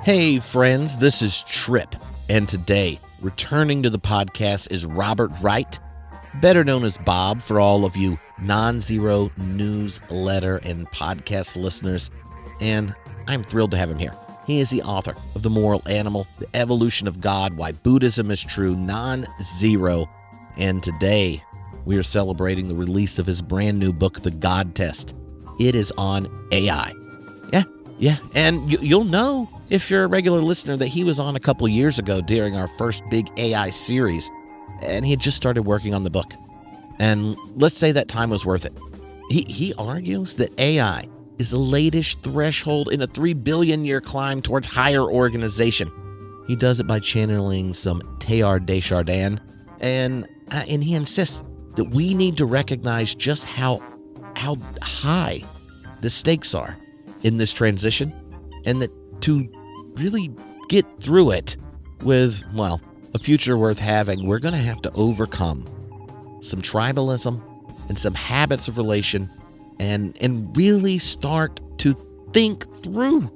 Hey friends, this is Trip, and today, returning to the podcast is Robert Wright, better known as Bob for all of you non-zero newsletter and podcast listeners, and I'm thrilled to have him here. He is the author of The Moral Animal, The Evolution of God, Why Buddhism is True, Non-Zero, and today we are celebrating the release of his brand new book, The God Test. It is on AI. Yeah, and you'll know if you're a regular listener that he was on a couple years ago during our first big AI series, and he had just started working on the book. And let's say that time was worth it. He argues that AI is the latest threshold in a 3 billion year climb towards higher organization. He does it by channeling some Teilhard de Chardin, and he insists that we need to recognize just how high the stakes are in this transition, and that to really get through it with, well, a future worth having, we're going to have to overcome some tribalism and some habits of relation and really start to think through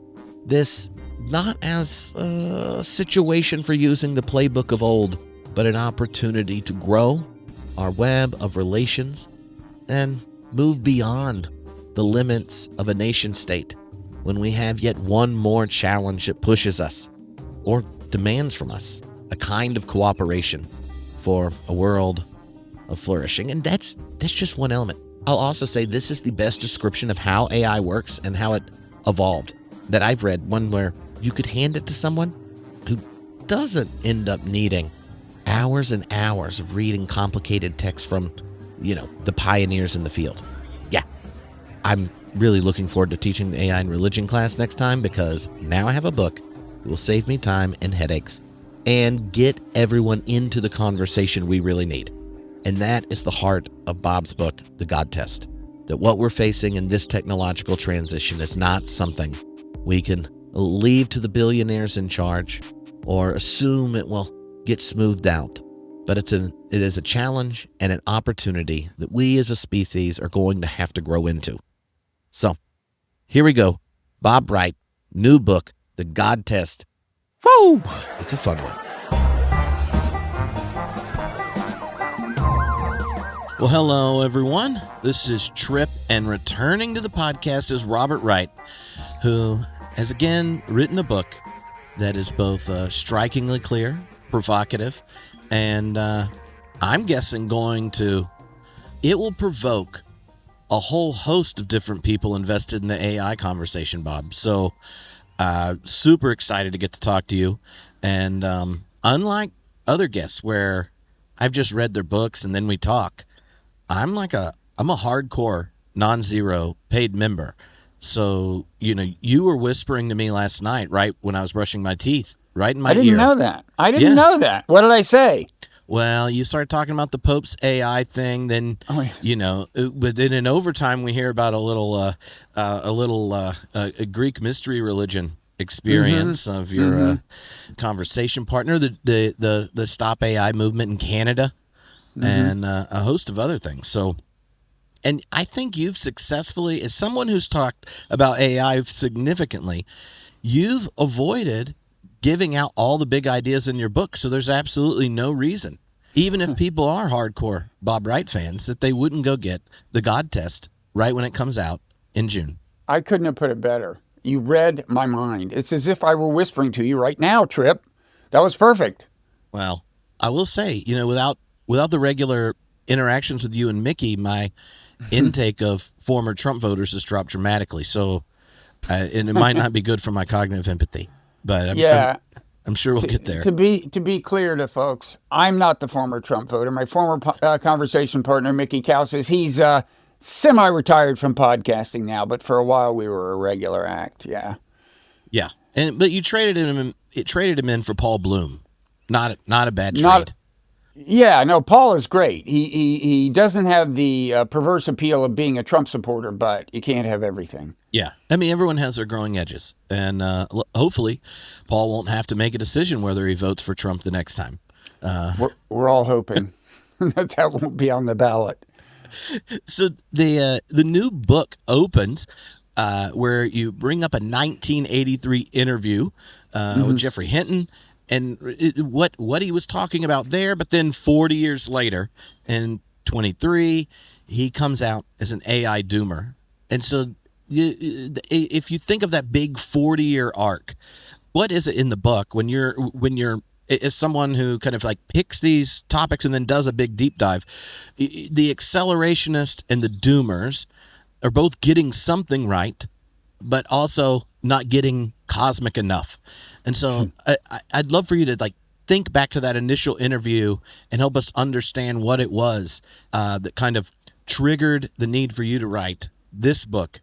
this not as a situation for using the playbook of old, but an opportunity to grow our web of relations and move beyond the limits of a nation state when we have yet one more challenge that pushes us or demands from us a kind of cooperation for a world of flourishing. And that's just one element. I'll also say this is the best description of how AI works and how it evolved that I've read, one where you could hand it to someone who doesn't end up needing hours and hours of reading complicated text from, the pioneers in the field. Yeah, I'm really looking forward to teaching the AI in religion class next time, because now I have a book that will save me time and headaches and get everyone into the conversation we really need. And that is the heart of Bob's book, The God Test. That what we're facing in this technological transition is not something we can leave to the billionaires in charge or assume it will get smoothed out. But it is a challenge and an opportunity that we as a species are going to have to grow into. So, here we go. Bob Wright, new book, The God Test. Woo! It's a fun one. Well, hello, everyone. This is Trip, and returning to the podcast is Robert Wright, who has again written a book that is both strikingly clear, provocative, and I'm guessing it will provoke a whole host of different people invested in the AI conversation, Bob. So, super excited to get to talk to you. And unlike other guests where I've just read their books and then we talk, I'm a hardcore non-zero paid member. So, you were whispering to me last night, right when I was brushing my teeth, right in my ear. I didn't know that. Know that. What did I say? Well, you started talking about the Pope's AI thing, then, but then in overtime we hear about a Greek mystery religion experience of your conversation partner, the Stop AI movement in Canada, and a host of other things. So, and I think you've successfully, as someone who's talked about AI significantly, you've avoided giving out all the big ideas in your book, so there's absolutely no reason, even if people are hardcore Bob Wright fans, that they wouldn't go get The God Test right when it comes out in June. I couldn't have put it better. You read my mind. It's as if I were whispering to you right now, Trip. That was perfect. Well, I will say, without the regular interactions with you and Mickey, my intake of former Trump voters has dropped dramatically. So, and it might not be good for my cognitive empathy. But I'm sure we'll get there. To be clear to folks, I'm not the former Trump voter. My former conversation partner, Mickey Cow, says he's semi-retired from podcasting now, but for a while we were a regular act. Yeah. But you traded him in for Paul Bloom. Not a bad trade. Yeah, no, Paul is great. He doesn't have the perverse appeal of being a Trump supporter, but you can't have everything. Yeah. I mean, everyone has their growing edges. And hopefully Paul won't have to make a decision whether he votes for Trump the next time. We're all hoping that won't be on the ballot. So the new book opens where you bring up a 1983 interview with Geoffrey Hinton and what he was talking about there. But then 40 years later, in 23, he comes out as an AI doomer. And so if you think of that big 40-year arc, what is it in the book when you're as someone who kind of like picks these topics and then does a big deep dive, the accelerationist and the doomers are both getting something right, but also not getting cosmic enough. And so I'd love for you to like think back to that initial interview and help us understand what it was that kind of triggered the need for you to write this book,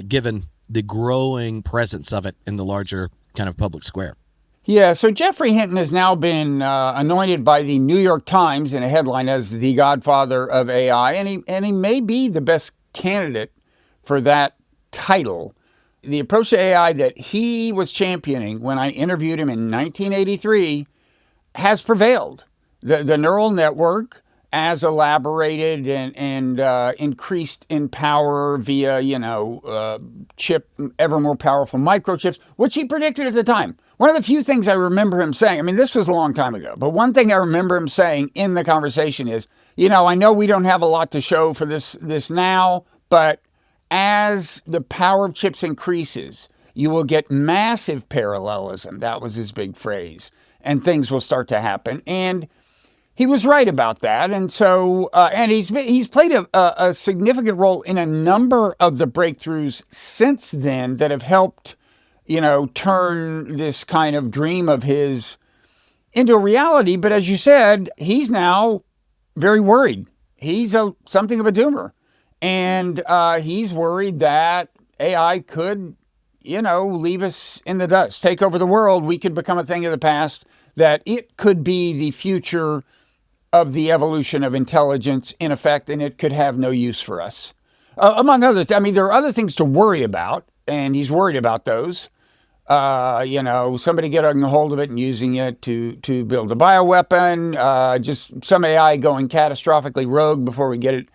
given the growing presence of it in the larger kind of public square. Yeah, so Geoffrey Hinton has now been anointed by the New York Times in a headline as the godfather of AI, and he may be the best candidate for that title. The approach to AI that he was championing when I interviewed him in 1983 has prevailed. The neural network, as elaborated and increased in power via, chip, ever more powerful microchips, which he predicted at the time. One of the few things I remember him saying, I mean, this was a long time ago, but one thing I remember him saying in the conversation is, I know we don't have a lot to show for this now, but as the power of chips increases, you will get massive parallelism. That was his big phrase. And things will start to happen. And he was right about that. And so, and he's played a significant role in a number of the breakthroughs since then that have helped, turn this kind of dream of his into a reality. But as you said, he's now very worried. He's something of a doomer. And he's worried that AI could, leave us in the dust, take over the world. We could become a thing of the past, that it could be the future of the evolution of intelligence, in effect, and it could have no use for us. Among other things, I mean, there are other things to worry about, and he's worried about those. Somebody getting a hold of it and using it to build a bioweapon, just some AI going catastrophically rogue before we get it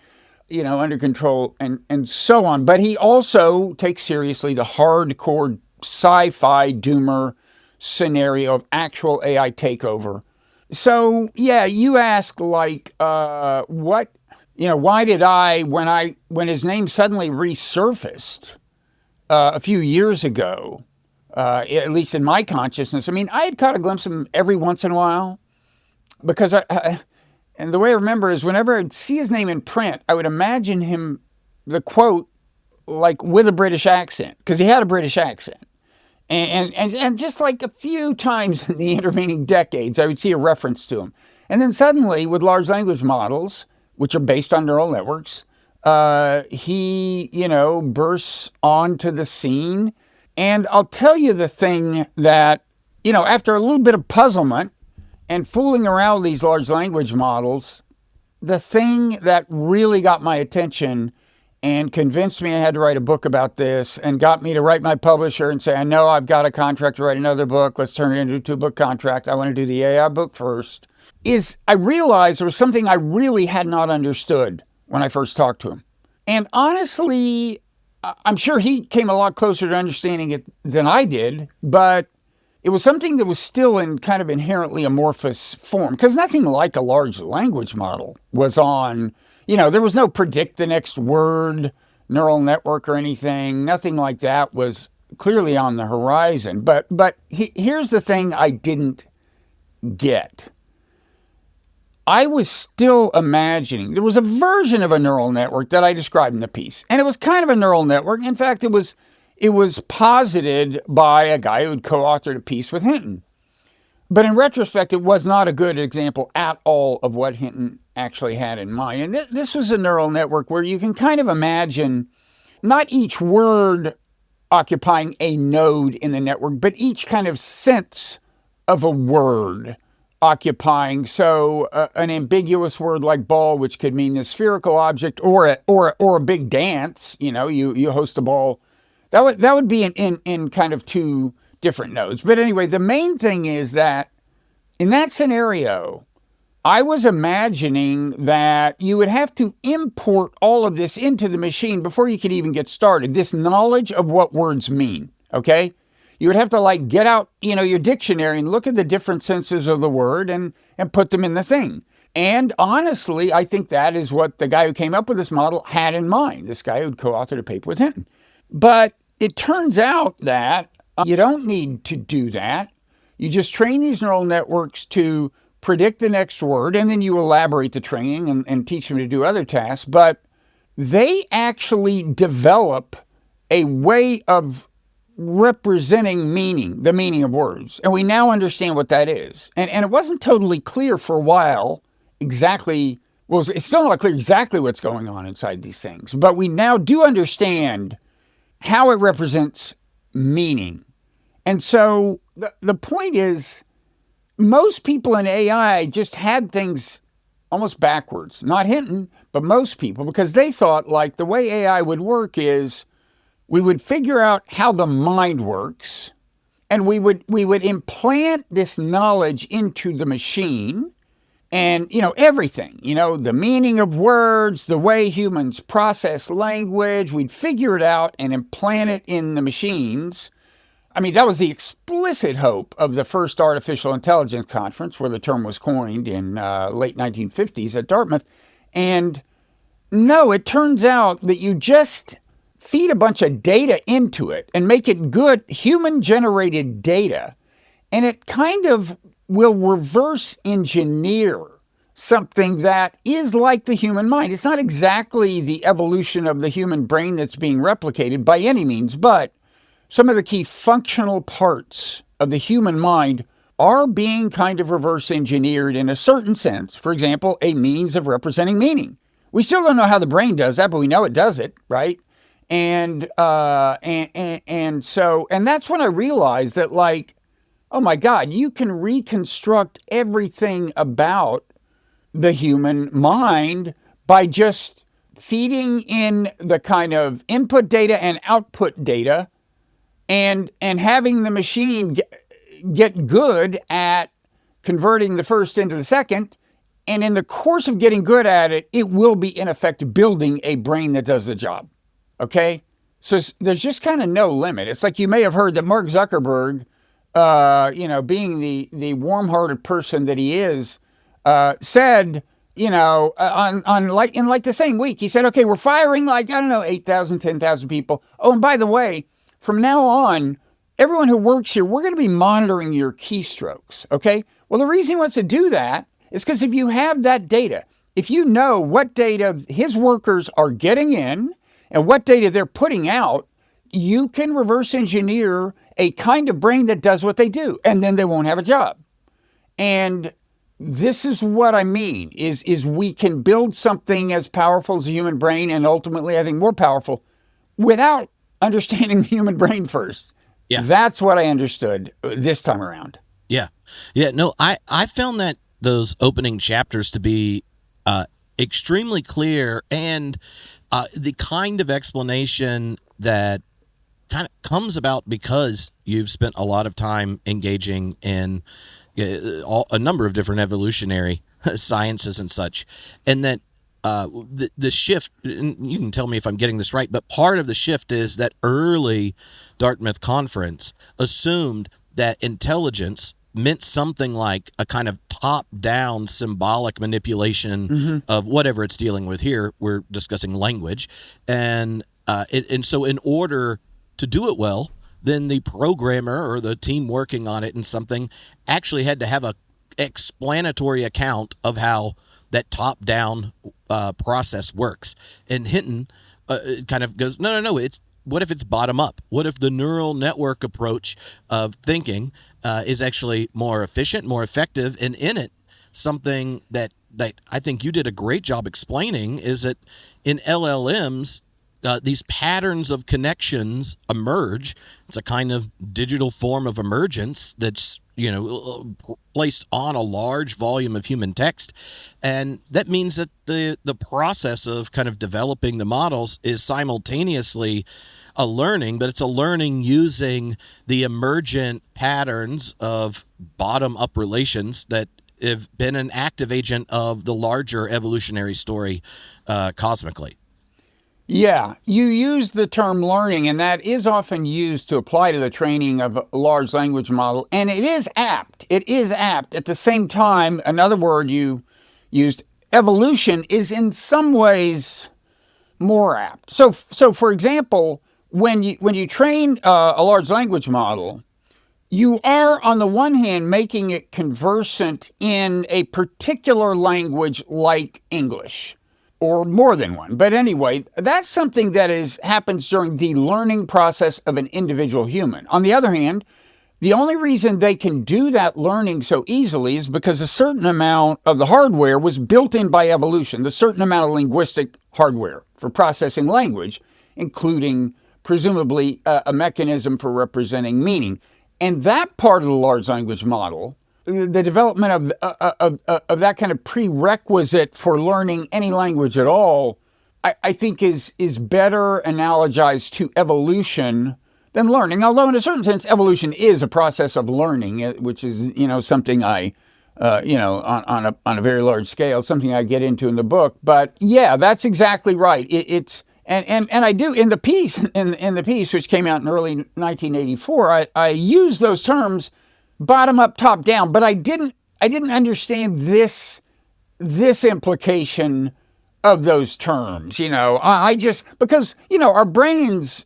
under control and so on. But he also takes seriously the hardcore sci-fi doomer scenario of actual AI takeover. So, yeah, you ask why did when his name suddenly resurfaced a few years ago, at least in my consciousness, I mean, I had caught a glimpse of him every once in a while because and the way I remember is whenever I'd see his name in print, I would imagine him, the quote, like with a British accent, because he had a British accent. And just like a few times in the intervening decades, I would see a reference to him. And then suddenly, with large language models, which are based on neural networks, he, bursts onto the scene. And I'll tell you the thing that, after a little bit of puzzlement, and fooling around with these large language models, the thing that really got my attention and convinced me I had to write a book about this and got me to write my publisher and say, I know I've got a contract to write another book. Let's turn it into a 2-book contract. I want to do the AI book first. Is I realized there was something I really had not understood when I first talked to him. And honestly, I'm sure he came a lot closer to understanding it than I did, but it was something that was still in kind of inherently amorphous form, because nothing like a large language model was on, there was no predict the next word neural network or anything. Nothing like that was clearly on the horizon. But here's the thing I didn't get. I was still imagining, there was a version of a neural network that I described in the piece, and it was kind of a neural network. In fact, it was posited by a guy who had co-authored a piece with Hinton. But in retrospect, it was not a good example at all of what Hinton actually had in mind. And this was a neural network where you can kind of imagine not each word occupying a node in the network, but each kind of sense of a word occupying. So an ambiguous word like ball, which could mean a spherical object, or a big dance. You host a ball. That would be in kind of two different nodes. But anyway, the main thing is that in that scenario, I was imagining that you would have to import all of this into the machine before you could even get started. This knowledge of what words mean, okay? You would have to like get out, your dictionary and look at the different senses of the word and put them in the thing. And honestly, I think that is what the guy who came up with this model had in mind, this guy who'd co-authored a paper with Hinton. But it turns out that you don't need to do that. You just train these neural networks to predict the next word, and then you elaborate the training and teach them to do other tasks. But they actually develop a way of representing meaning, the meaning of words. And we now understand what that is. And it wasn't totally clear for a while exactly, well, it's still not clear exactly what's going on inside these things. But we now do understand how it represents meaning. And so the point is, most people in AI just had things almost backwards. Not Hinton, but most people, because they thought like the way AI would work is we would figure out how the mind works, and we would implant this knowledge into the machine, and everything, the meaning of words, the way humans process language, we'd figure it out and implant it in the machines. I mean, that was the explicit hope of the first artificial intelligence conference, where the term was coined in late 1950s at Dartmouth. And no, it turns out that you just feed a bunch of data into it and make it good human-generated data, and it kind of will reverse engineer something that is like the human mind. It's not exactly the evolution of the human brain that's being replicated by any means, but some of the key functional parts of the human mind are being kind of reverse engineered in a certain sense. For example, a means of representing meaning. We still don't know how the brain does that, but we know it does it, right? And that's when I realized that, like, oh my God, you can reconstruct everything about the human mind by just feeding in the kind of input data and output data, and having the machine get good at converting the first into the second. And in the course of getting good at it, it will be, in effect, building a brain that does the job. Okay? So there's just kind of no limit. It's like you may have heard that Mark Zuckerberg, being the warm-hearted person that he is, said, in the same week, he said, okay, we're firing 8,000, 10,000 people. Oh, and by the way, from now on, everyone who works here, we're going to be monitoring your keystrokes, okay? Well, the reason he wants to do that is because if you have that data, if you know what data his workers are getting in and what data they're putting out, you can reverse engineer a kind of brain that does what they do, and then they won't have a job. And this is what I mean, is we can build something as powerful as a human brain, and ultimately, I think, more powerful, without understanding the human brain first. Yeah. That's what I understood this time around. Yeah. Yeah. No, I found that those opening chapters to be extremely clear, and the kind of explanation that kind of comes about because you've spent a lot of time engaging in a number of different evolutionary sciences and such, and that the shift, and you can tell me if I'm getting this right, but part of the shift is that early Dartmouth conference assumed that intelligence meant something like a kind of top-down symbolic manipulation of whatever it's dealing with. Here we're discussing language, and so in order to do it well, then the programmer or the team working on it and something actually had to have a explanatory account of how that top-down process works. And Hinton kind of goes, no, it's, what if it's bottom-up? What if the neural network approach of thinking is actually more efficient, more effective, and in it, something that I think you did a great job explaining is that in LLMs, these patterns of connections emerge. It's a kind of digital form of emergence that's, placed on a large volume of human text. And that means that the process of kind of developing the models is simultaneously a learning, but it's a learning using the emergent patterns of bottom-up relations that have been an active agent of the larger evolutionary story cosmically. Yeah, you use the term learning, and that is often used to apply to the training of a large language model, and it is apt. It is apt. At the same time, another word you used, evolution, is in some ways more apt. So for example, when you train a large language model, you are, on the one hand, making it conversant in a particular language like English, or more than one. But anyway, that's something that happens during the learning process of an individual human. On the other hand, the only reason they can do that learning so easily is because a certain amount of the hardware was built in by evolution, the certain amount of linguistic hardware for processing language, including presumably a mechanism for representing meaning. And that part of the large language model, the development of that kind of prerequisite for learning any language at all, I think is better analogized to evolution than learning. Although in a certain sense, evolution is a process of learning, which is, something I, on a very large scale, something I get into in the book. But yeah, that's exactly right. And I do in the piece, which came out in early 1984, I use those terms bottom up, top down, but I didn't understand this implication of those terms. I just, because our brains,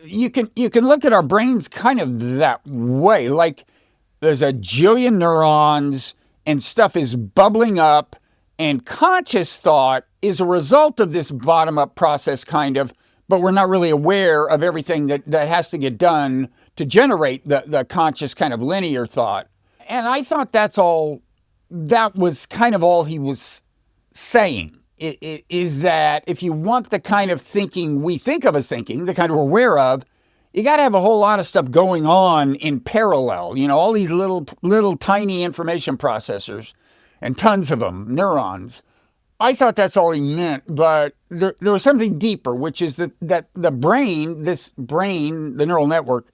you can look at our brains kind of that way. Like there's a jillion neurons and stuff is bubbling up, and conscious thought is a result of this bottom up process kind of, but we're not really aware of everything that has to get done to generate the conscious kind of linear thought. And I thought that was kind of all he was saying, is that if you want the kind of thinking we think of as thinking, the kind we're aware of, you got to have a whole lot of stuff going on in parallel. All these little tiny information processors and tons of them, neurons. I thought that's all he meant, but there was something deeper, which is that the brain, the neural network,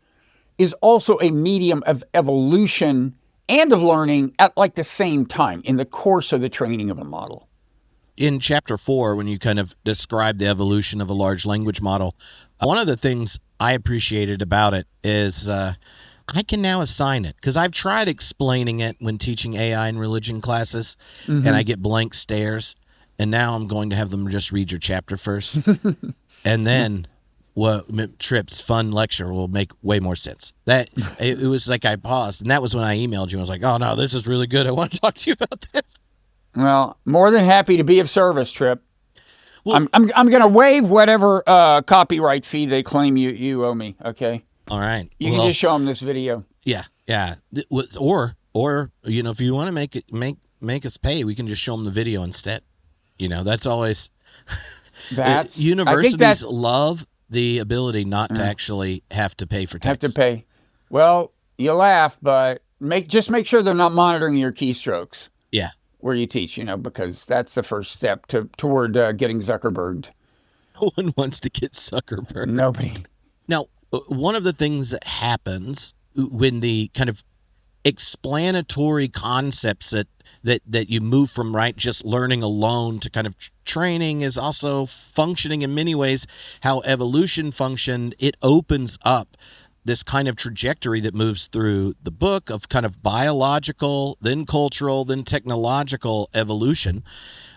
is also a medium of evolution and of learning at like the same time in the course of the training of a model. In chapter 4, when you kind of describe the evolution of a large language model, one of the things I appreciated about it is I can now assign it, because I've tried explaining it when teaching AI in religion classes, and I get blank stares, and now I'm going to have them just read your chapter first, and then Tripp's fun lecture will make way more sense. That it was like I paused, and that was when I emailed you. I was like, "Oh no, this is really good. I want to talk to you about this." Well, more than happy to be of service, Tripp. Well, I'm going to waive whatever copyright fee they claim you owe me. Okay. All right. You can just show them this video. Yeah. Or if you want to make us pay, we can just show them the video instead. That's always. Universities love the ability not to actually have to pay for text. Have to pay. Well, you laugh, but just make sure they're not monitoring your keystrokes. Yeah. Where you teach, because that's the first step toward getting Zuckerberged. No one wants to get Zuckerberged. Nobody. Now, one of the things that happens when the kind of explanatory concepts that you move from, right, just learning alone to kind of training is also functioning in many ways how evolution functioned. It opens up this kind of trajectory that moves through the book of kind of biological, then cultural, then technological evolution,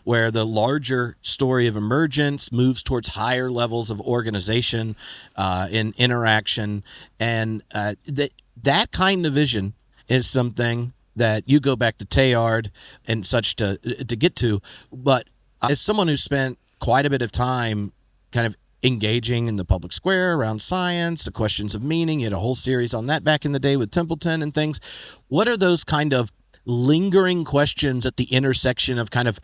where the larger story of emergence moves towards higher levels of organization and interaction. And that kind of vision is something that you go back to Teilhard and such to get to. But as someone who spent quite a bit of time kind of engaging in the public square around science, the questions of meaning, you had a whole series on that back in the day with Templeton and things. What are those kind of lingering questions at the intersection of kind of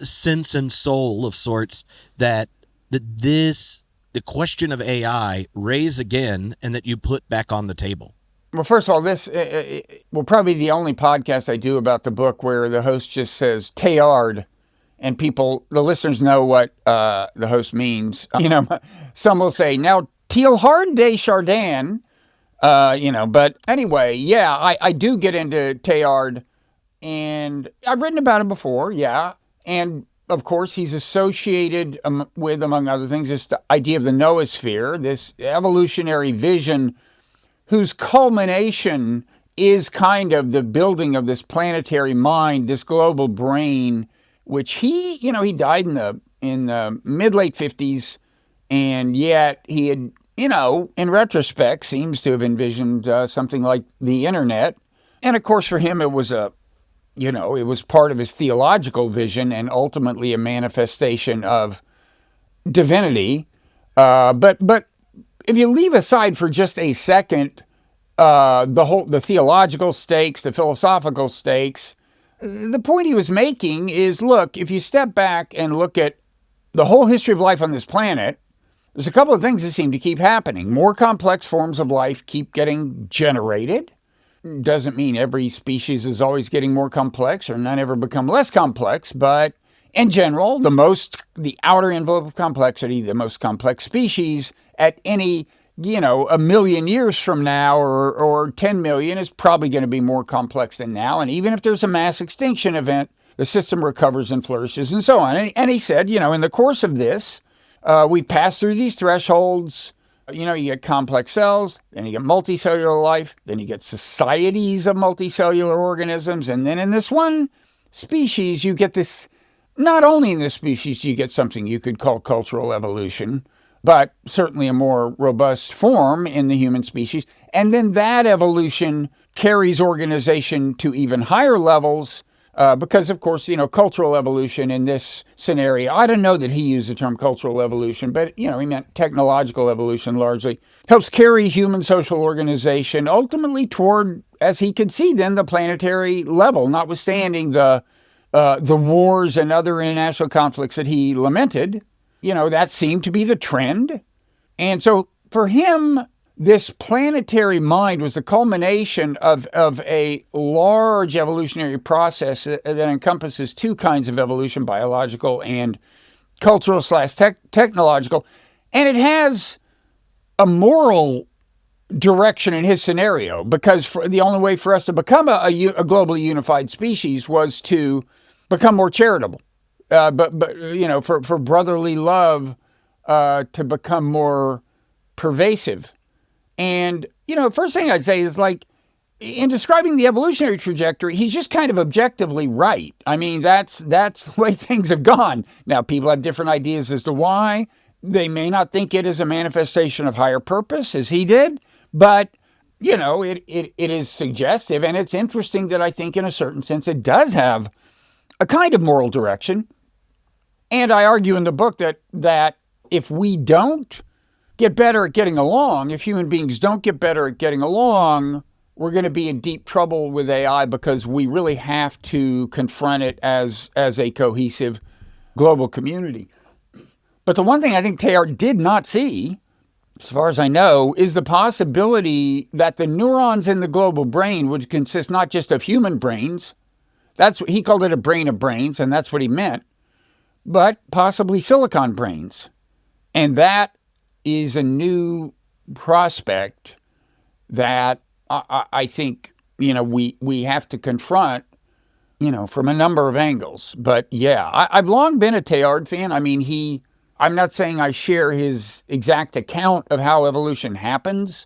sense and soul of sorts that the question of AI raise again and that you put back on the table? Well, first of all, this will probably be the only podcast I do about the book where the host just says Teilhard, and the listeners know what the host means. Some will say, now, Teilhard de Chardin, but anyway, yeah, I do get into Teilhard And I've written about him before, yeah. And of course, he's associated with, among other things, this idea of the noosphere, this evolutionary vision whose culmination is kind of the building of this planetary mind, this global brain, which he died in the mid-late 50s, and yet he had, in retrospect, seems to have envisioned something like the internet. And of course, for him, it was it was part of his theological vision and ultimately a manifestation of divinity. But if you leave aside for just a second the theological stakes, the philosophical stakes, the point he was making is, look, if you step back and look at the whole history of life on this planet, there's a couple of things that seem to keep happening. More complex forms of life keep getting generated. Doesn't mean every species is always getting more complex or none ever become less complex, but in general, the outer envelope of complexity, the most complex species at any, a million years from now or 10 million is probably going to be more complex than now. And even if there's a mass extinction event, the system recovers and flourishes and so on. And he said, in the course of this, we pass through these thresholds. You get complex cells, then you get multicellular life, then you get societies of multicellular organisms. And then in this one species, you get this, not only in this species, do you get something you could call cultural evolution, but certainly a more robust form in the human species. And then that evolution carries organization to even higher levels because, of course, cultural evolution in this scenario, I don't know that he used the term cultural evolution, but, he meant technological evolution largely, helps carry human social organization ultimately toward, as he could see then, the planetary level, notwithstanding the wars and other international conflicts that he lamented. That seemed to be the trend. And so for him, this planetary mind was the culmination of a large evolutionary process that encompasses two kinds of evolution, biological and cultural/technological. And it has a moral direction in his scenario, because the only way for us to become a globally unified species was to become more charitable. For brotherly love to become more pervasive. And, first thing I'd say is, like, in describing the evolutionary trajectory, he's just kind of objectively right. I mean, that's the way things have gone. Now, people have different ideas as to why. They may not think it is a manifestation of higher purpose, as he did, but, it is suggestive, and it's interesting that I think in a certain sense it does have a kind of moral direction. And I argue in the book that if we don't get better at getting along, if human beings don't get better at getting along, we're going to be in deep trouble with AI, because we really have to confront it as a cohesive global community. But the one thing I think Teilhard did not see, as far as I know, is the possibility that the neurons in the global brain would consist not just of human brains. He called it a brain of brains, and that's what he meant, but possibly silicon brains. And that is a new prospect that I think, we have to confront, from a number of angles. But yeah, I've long been a Teilhard fan. I mean, I'm not saying I share his exact account of how evolution happens.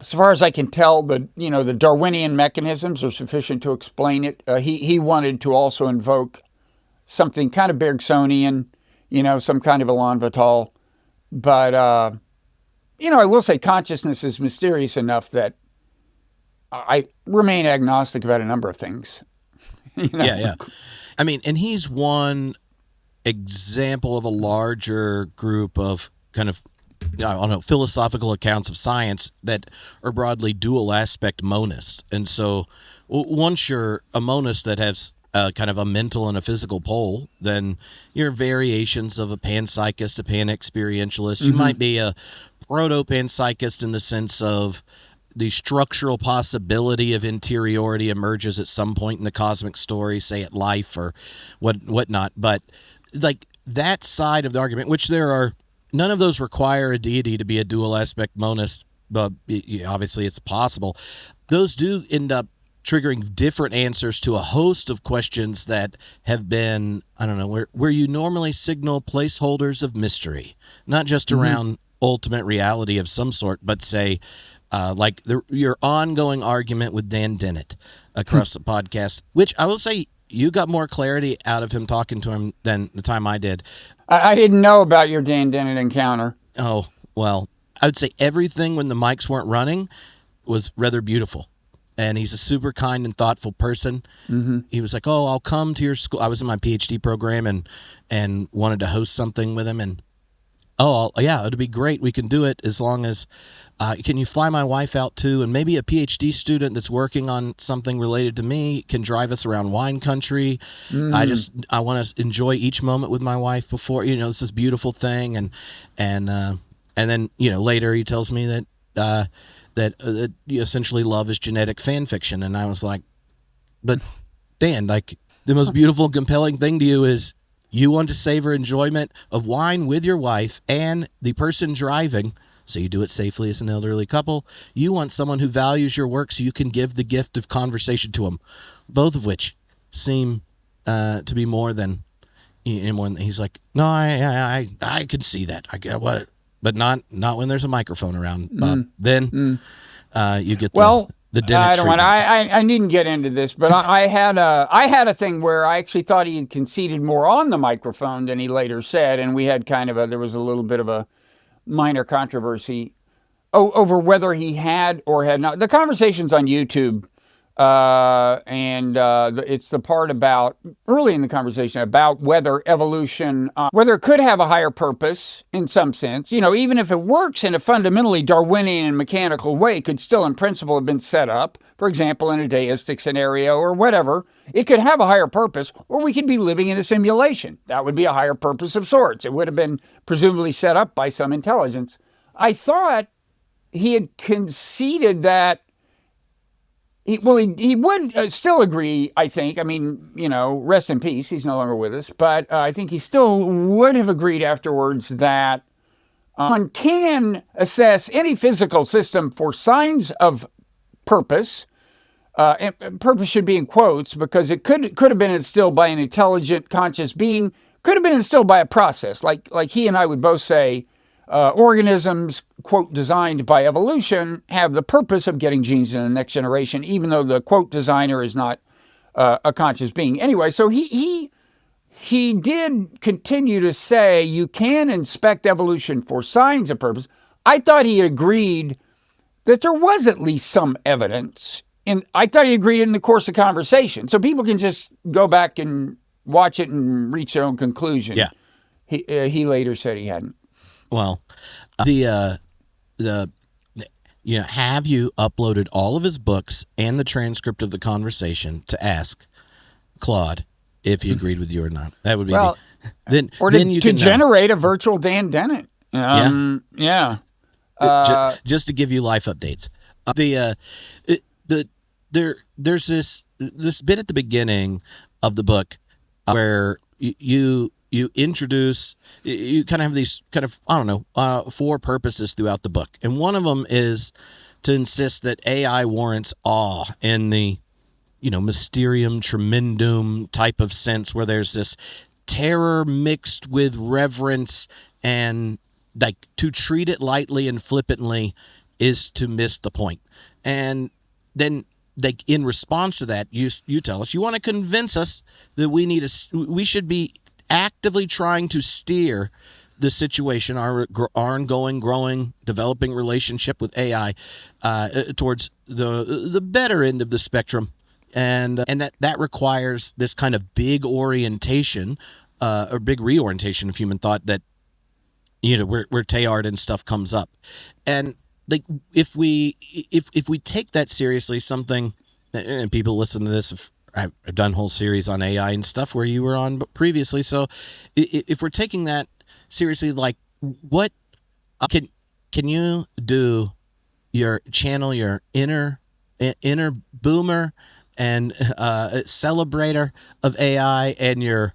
As far as I can tell, the Darwinian mechanisms are sufficient to explain it. He wanted to also invoke something kind of Bergsonian, some kind of Elan Vital. But, I will say consciousness is mysterious enough that I remain agnostic about a number of things. Yeah. I mean, and he's one example of a larger group of kind of, philosophical accounts of science that are broadly dual aspect monists. And so once you're a monist that has kind of a mental and a physical pole, then you're variations of a panpsychist, a pan-experientialist. You might be a proto-panpsychist in the sense of the structural possibility of interiority emerges at some point in the cosmic story, say at life or whatnot. But like that side of the argument, which none of those require a deity to be a dual aspect monist, but obviously it's possible. Those do end up triggering different answers to a host of questions that have been, I don't know, where you normally signal placeholders of mystery, not just around ultimate reality of some sort, but say, like your ongoing argument with Dan Dennett across the podcast, which I will say you got more clarity out of him talking to him than the time I did. I didn't know about your Dan Dennett encounter. Oh, well, I would say everything when the mics weren't running was rather beautiful. And he's a super kind and thoughtful person. He was like, "Oh, I'll come to your school." I was in my PhD program and wanted to host something with him. And, yeah, it'd be great. We can do it as long as, can you fly my wife out too? And maybe a PhD student that's working on something related to me can drive us around wine country. I want to enjoy each moment with my wife before, this is beautiful thing. And then, later he tells me that, that essentially love is genetic fan fiction. And I was like, but Dan, like, the most beautiful and compelling thing to you is you want to savor enjoyment of wine with your wife and the person driving, so you do it safely as an elderly couple. You want someone who values your work so you can give the gift of conversation to them, both of which seem to be more than he's like, no, I can see that. I get what. But not when there's a microphone around, Bob. Then you get the dinner. I don't want. I needn't get into this, but I had a thing where I actually thought he had conceded more on the microphone than he later said, and we had there was a little bit of a minor controversy over whether he had or had not. The conversation's on YouTube. It's the part about early in the conversation about whether evolution, whether it could have a higher purpose in some sense, even if it works in a fundamentally Darwinian and mechanical way, could still in principle have been set up, for example, in a deistic scenario or whatever. It could have a higher purpose, or we could be living in a simulation. That would be a higher purpose of sorts. It would have been presumably set up by some intelligence. I thought he had conceded that he would still agree, I think. I mean, rest in peace. He's no longer with us. But I think he still would have agreed afterwards that one can assess any physical system for signs of purpose. And purpose should be in quotes because it could have been instilled by an intelligent, conscious being, could have been instilled by a process. Like he and I would both say, organisms, quote, designed by evolution have the purpose of getting genes in the next generation, even though the, quote, designer is not a conscious being. Anyway, so he did continue to say you can inspect evolution for signs of purpose. I thought he agreed that there was at least some evidence. And I thought he agreed in the course of conversation. So people can just go back and watch it and reach their own conclusion. Yeah. He later said he hadn't. Well, have you uploaded all of his books and the transcript of the conversation to ask Claude if he agreed with you or not? That would be to generate a virtual Dan Dennett. Yeah. Just to give you life updates. There's this bit at the beginning of the book where you introduce, you kind of have these kind of, four purposes throughout the book. And one of them is to insist that AI warrants awe in the, mysterium tremendum type of sense where there's this terror mixed with reverence, and like to treat it lightly and flippantly is to miss the point. And then like in response to that, you tell us you want to convince us that we should be actively trying to steer the situation, our ongoing, growing, developing relationship with AI towards the better end of the spectrum, and that requires this kind of big orientation, or big reorientation of human thought that where Teilhard and stuff comes up, and like if we take that seriously, something, and people listen to this. I've done whole series on AI and stuff where you were on previously. So if we're taking that seriously, like what can you do channel your inner boomer and celebrator of AI and your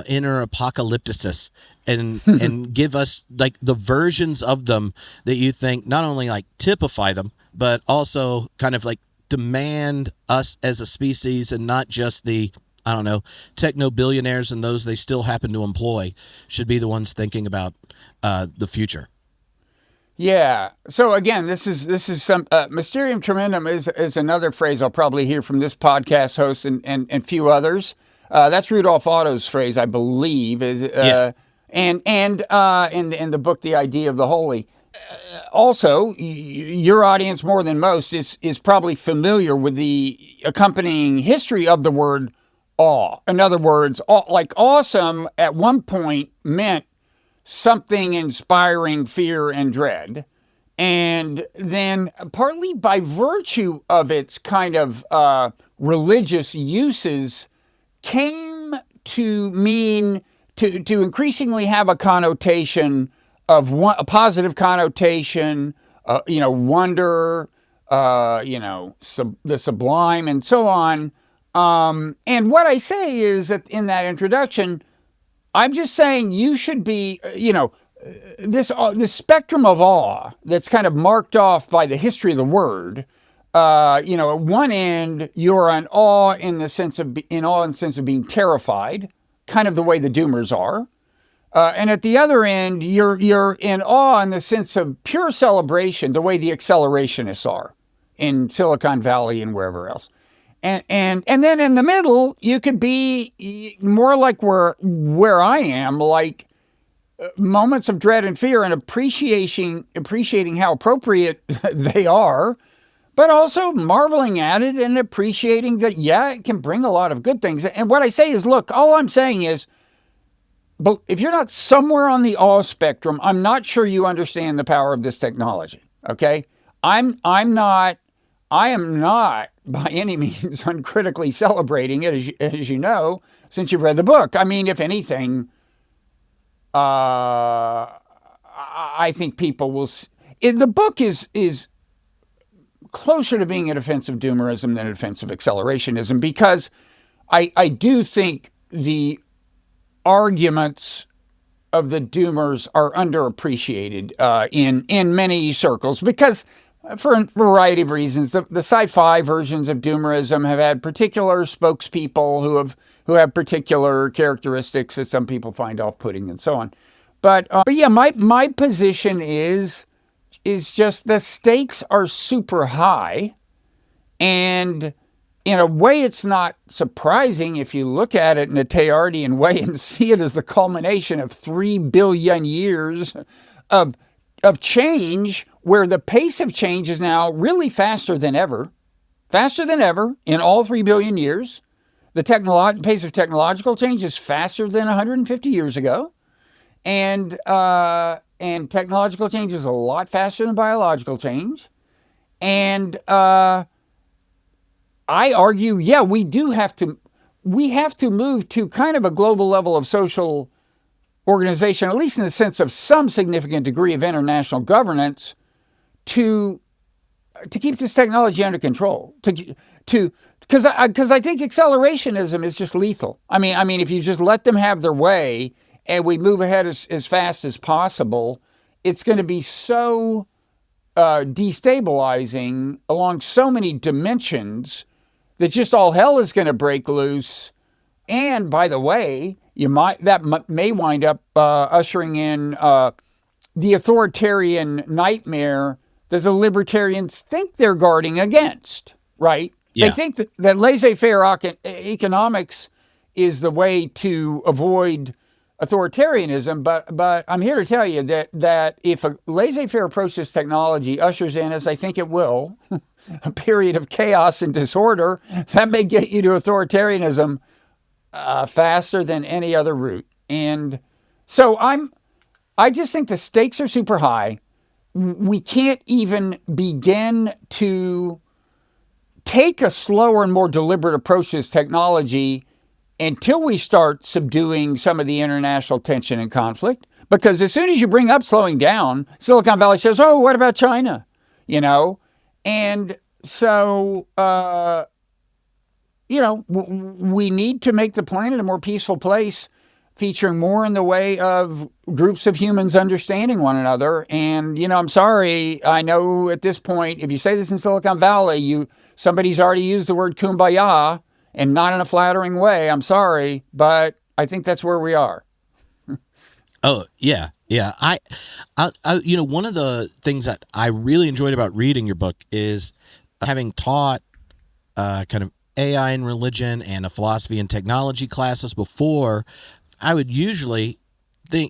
inner apocalypticist and give us like the versions of them that you think not only like typify them, but also kind of like demand us as a species, and not just the, I don't know, techno billionaires and those they still happen to employ, should be the ones thinking about the future. Yeah. So again, this is some mysterium tremendum is another phrase I'll probably hear from this podcast host and few others. That's Rudolf Otto's phrase, I believe, is and in the book, The Idea of the Holy. Also, your audience more than most is probably familiar with the accompanying history of the word awe. In other words, like awesome at one point meant something inspiring fear and dread. And then partly by virtue of its kind of religious uses came to mean to increasingly have a connotation of a positive connotation, wonder, the sublime and so on. And what I say is that in that introduction, I'm just saying you should be, this spectrum of awe that's kind of marked off by the history of the word. At one end, you're in awe in the sense of being terrified, kind of the way the doomers are. And at the other end, you're in awe in the sense of pure celebration, the way the accelerationists are in Silicon Valley and wherever else. And then in the middle, you could be more like where I am, like moments of dread and fear, and appreciating how appropriate they are, but also marveling at it and appreciating that, it can bring a lot of good things. And what I say is, look, all I'm saying is, but if you're not somewhere on the awe spectrum, I'm not sure you understand the power of this technology. Okay, I am not by any means uncritically celebrating it, as you know, since you've read the book. I mean, if anything, I think people will. The book is closer to being a defense of doomerism than a defense of accelerationism, because I do think the arguments of the doomers are underappreciated in many circles, because for a variety of reasons. The sci-fi versions of doomerism have had particular spokespeople who have particular characteristics that some people find off-putting and so on. But yeah, my position is just the stakes are super high, and in a way it's not surprising if you look at it in a Teilhardian way and see it as the culmination of 3 billion years of change, where the pace of change is now really faster than ever in all 3 billion years. The pace of technological change is faster than 150 years ago. And technological change is a lot faster than biological change. And I argue, we have to move to kind of a global level of social organization, at least in the sense of some significant degree of international governance, to keep this technology under control. Because I think accelerationism is just lethal. I mean, if you just let them have their way and we move ahead as fast as possible, it's going to be so destabilizing along so many dimensions that just all hell is going to break loose. And by the way, that may wind up ushering in the authoritarian nightmare that the libertarians think they're guarding against, right? Yeah. They think that laissez-faire economics is the way to avoid authoritarianism, but I'm here to tell you that if a laissez-faire approach to technology ushers in, as I think it will, a period of chaos and disorder, that may get you to authoritarianism faster than any other route. And so I just think the stakes are super high. We can't even begin to take a slower and more deliberate approach to this technology until we start subduing some of the international tension and conflict. Because as soon as you bring up slowing down, Silicon Valley says, oh, what about China? And so, we need to make the planet a more peaceful place, featuring more in the way of groups of humans understanding one another. And, I'm sorry, I know at this point, if you say this in Silicon Valley, somebody's already used the word kumbaya, and not in a flattering way. I'm sorry, but I think that's where we are. Oh, yeah. Yeah. One of the things that I really enjoyed about reading your book is having taught kind of AI and religion and a philosophy and technology classes before. I would usually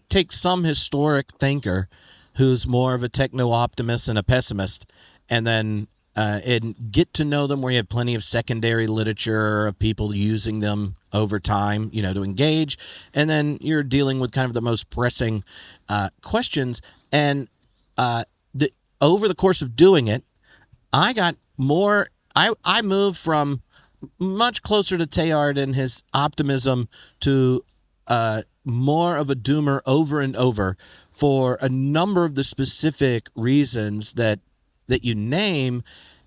take some historic thinker who's more of a techno-optimist and a pessimist, and then and get to know them where you have plenty of secondary literature of people using them over time, to engage. And then you're dealing with kind of the most pressing questions. And over the course of doing it, I got more. I moved from much closer to Teilhard and his optimism to more of a doomer over and over for a number of the specific reasons that you name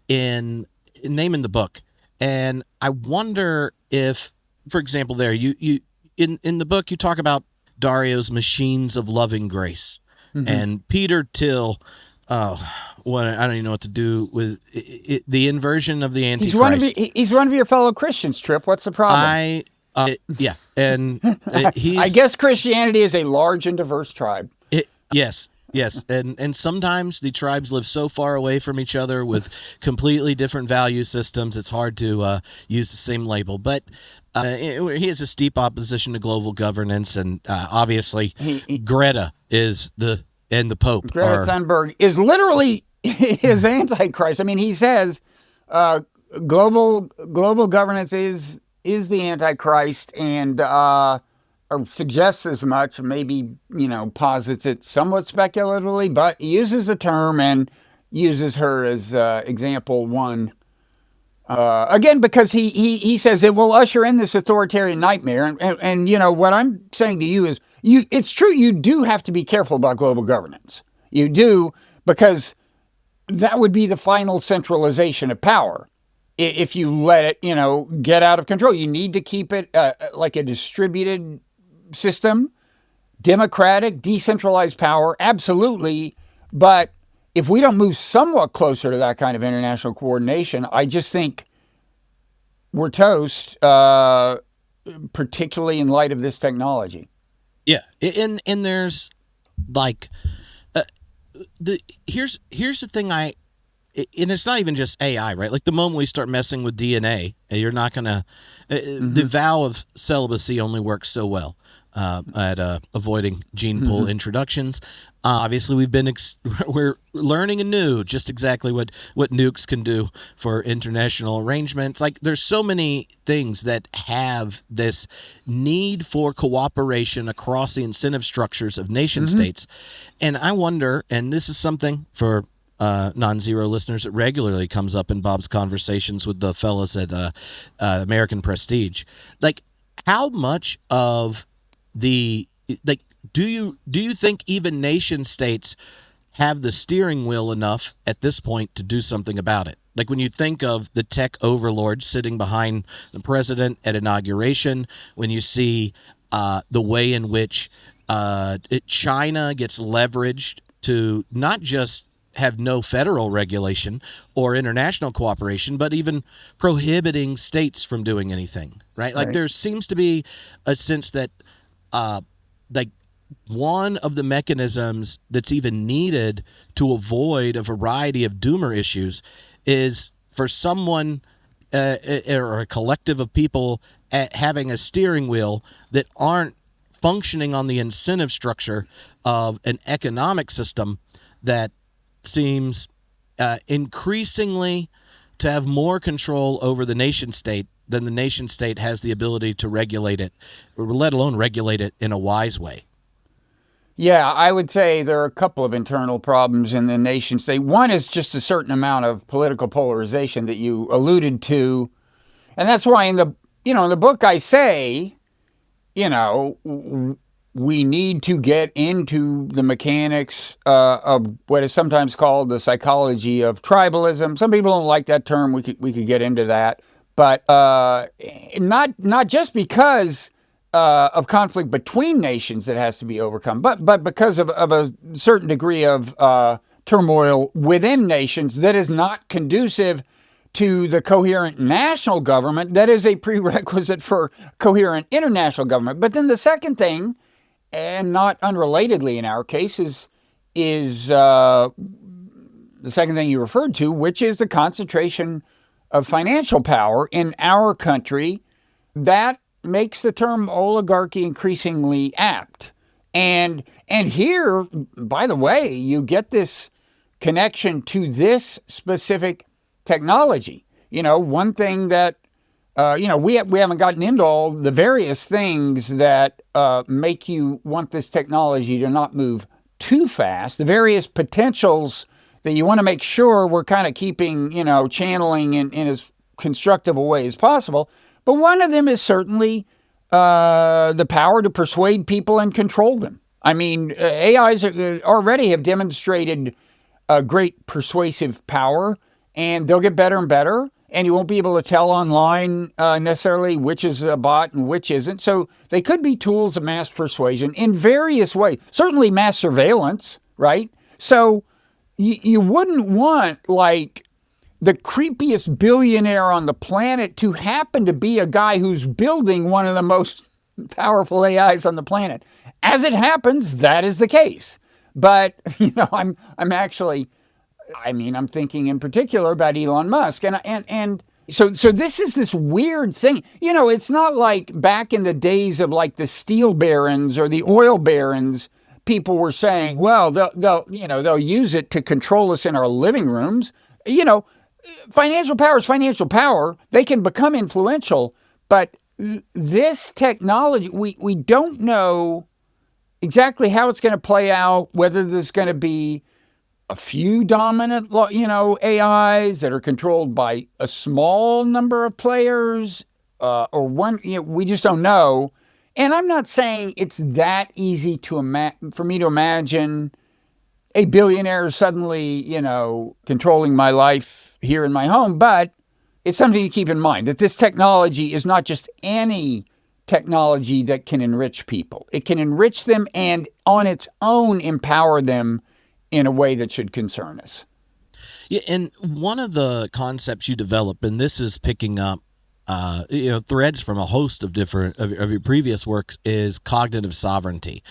in the book. And I wonder if, for example, there you in the book you talk about Dario's machines of loving grace, and Peter Thiel. What I don't even know what to do with it, the inversion of the Antichrist. He's one of your fellow Christians, Trip. What's the problem? Yeah, and I guess Christianity is a large and diverse tribe. Yes, and sometimes the tribes live so far away from each other with completely different value systems. It's hard to use the same label, but he has a steep opposition to global governance, and obviously Greta is the Pope. Greta Thunberg is literally his antichrist. I mean, he says global governance is the antichrist, and or suggests as much. Maybe posits it somewhat speculatively, but uses the term and uses her as example one. Again, because he says it will usher in this authoritarian nightmare, and what I'm saying to you is it's true, you do have to be careful about global governance. You do, because that would be the final centralization of power. If you let it, get out of control, you need to keep it like a distributed system, democratic, decentralized power, absolutely. But if we don't move somewhat closer to that kind of international coordination, I just think we're toast, particularly in light of this technology. Yeah, and there's like here's the thing and it's not even just AI, right? Like the moment we start messing with DNA, you're not gonna the vow of celibacy only works so well at avoiding gene pool introductions. Obviously, we're learning anew just exactly what nukes can do for international arrangements. Like there's so many things that have this need for cooperation across the incentive structures of nation states. And I wonder, and this is something for non-zero listeners that regularly comes up in Bob's conversations with the fellas at American Prestige, like how much of the do you think even nation states have the steering wheel enough at this point to do something about it? Like when you think of the tech overlords sitting behind the president at inauguration, when you see the way in which China gets leveraged to not just have no federal regulation or international cooperation, but even prohibiting states from doing anything, right? Like there seems to be a sense that like one of the mechanisms that's even needed to avoid a variety of doomer issues is for someone or a collective of people having a steering wheel that aren't functioning on the incentive structure of an economic system that seems increasingly to have more control over the nation state than the nation state has the ability to regulate it, or let alone regulate it in a wise way. Yeah, I would say there are a couple of internal problems in the nation state. One is just a certain amount of political polarization that you alluded to. And that's why in the book I say, we need to get into the mechanics of what is sometimes called the psychology of tribalism. Some people don't like that term. We could get into that. But not just because of conflict between nations that has to be overcome, but because of a certain degree of turmoil within nations that is not conducive to the coherent national government that is a prerequisite for coherent international government. But then the second thing, and not unrelatedly in our case, is the second thing you referred to, which is the concentration of financial power in our country. That makes the term oligarchy increasingly apt. And here, by the way, you get this connection to this specific technology. One thing that, we haven't gotten into all the various things that make you want this technology to not move too fast, the various potentials that you want to make sure we're kind of keeping, channeling in as constructive a way as possible. But one of them is certainly the power to persuade people and control them. I mean, AIs already have demonstrated a great persuasive power, and they'll get better and better, and you won't be able to tell online necessarily which is a bot and which isn't. So they could be tools of mass persuasion in various ways. Certainly mass surveillance, right? So you wouldn't want, like, the creepiest billionaire on the planet to happen to be a guy who's building one of the most powerful AIs on the planet. As it happens, that is the case. But, I'm thinking in particular about Elon Musk. And so this is this weird thing. It's not like back in the days of like the steel barons or the oil barons, people were saying, well, they'll use it to control us in our living rooms. Financial power is financial power. They can become influential, but this technology, we don't know exactly how it's going to play out, whether there's going to be a few dominant, AIs that are controlled by a small number of players, or one, we just don't know. And I'm not saying it's that easy for me to imagine a billionaire suddenly, controlling my life here in my home, but it's something to keep in mind that this technology is not just any technology that can enrich people. It can enrich them and on its own empower them in a way that should concern us. Yeah, and one of the concepts you develop, and this is picking up threads from a host of different of your previous works, is cognitive sovereignty.